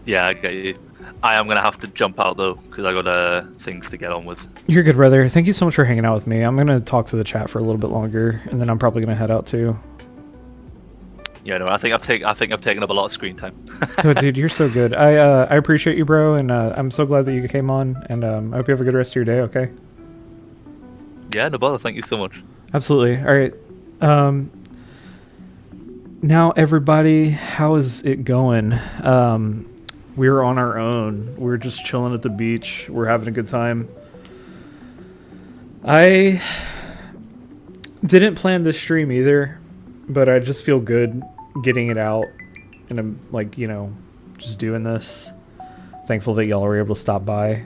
Yeah, I get you. I am going to have to jump out, though, because I got things to get on with. You're good, brother. Thank you so much for hanging out with me. I'm going to talk to the chat for a little bit longer, and then I'm probably going to head out, too. Yeah, no, I think I've taken up a lot of screen time. Oh, dude, you're so good. I appreciate you, bro, and I'm so glad that you came on, and I hope you have a good rest of your day, okay? Yeah, no bother. Thank you so much. Absolutely. All right. Now, everybody, how is it going? We're on our own. We're just chilling at the beach. We're having a good time. I didn't plan this stream either, but I just feel good getting it out, and I'm like, you know, just doing this. Thankful that y'all were able to stop by.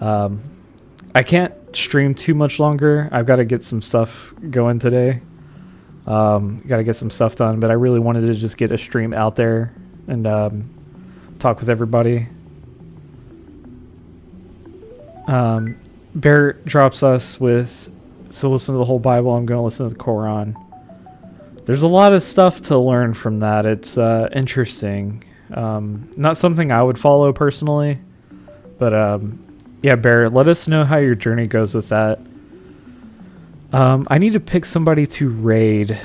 I can't stream too much longer. I've got to get some stuff going today. Got to get some stuff done, but I really wanted to just get a stream out there and talk with everybody. Bear drops us with, so listen to the whole Bible. I'm going to listen to the Quran. There's a lot of stuff to learn from that. It's interesting. Not something I would follow personally, but yeah, Bear, let us know how your journey goes with that. I need to pick somebody to raid,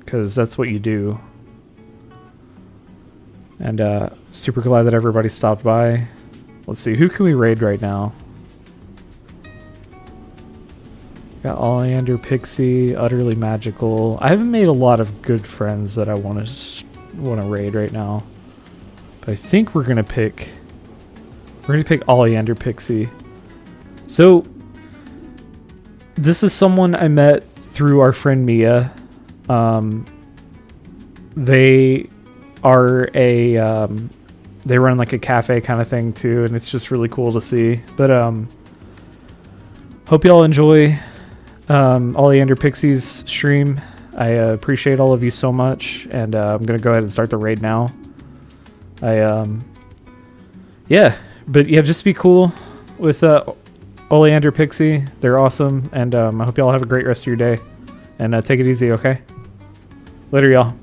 because that's what you do. And super glad that everybody stopped by. Let's see, who can we raid right now? Got Oleander, Pixie, Utterly Magical. I haven't made a lot of good friends that I want to raid right now, but I think we're gonna pick Oleander, Pixie. So this is someone I met through our friend Mia. They are they run like a cafe kind of thing too, and it's just really cool to see. But hope y'all enjoy Oleander Pixie's stream. I appreciate all of you so much, and I'm gonna go ahead and start the raid now. Yeah, but yeah, just be cool with Oleander Pixie. They're awesome, and I hope y'all have a great rest of your day, and take it easy, okay? Later, y'all.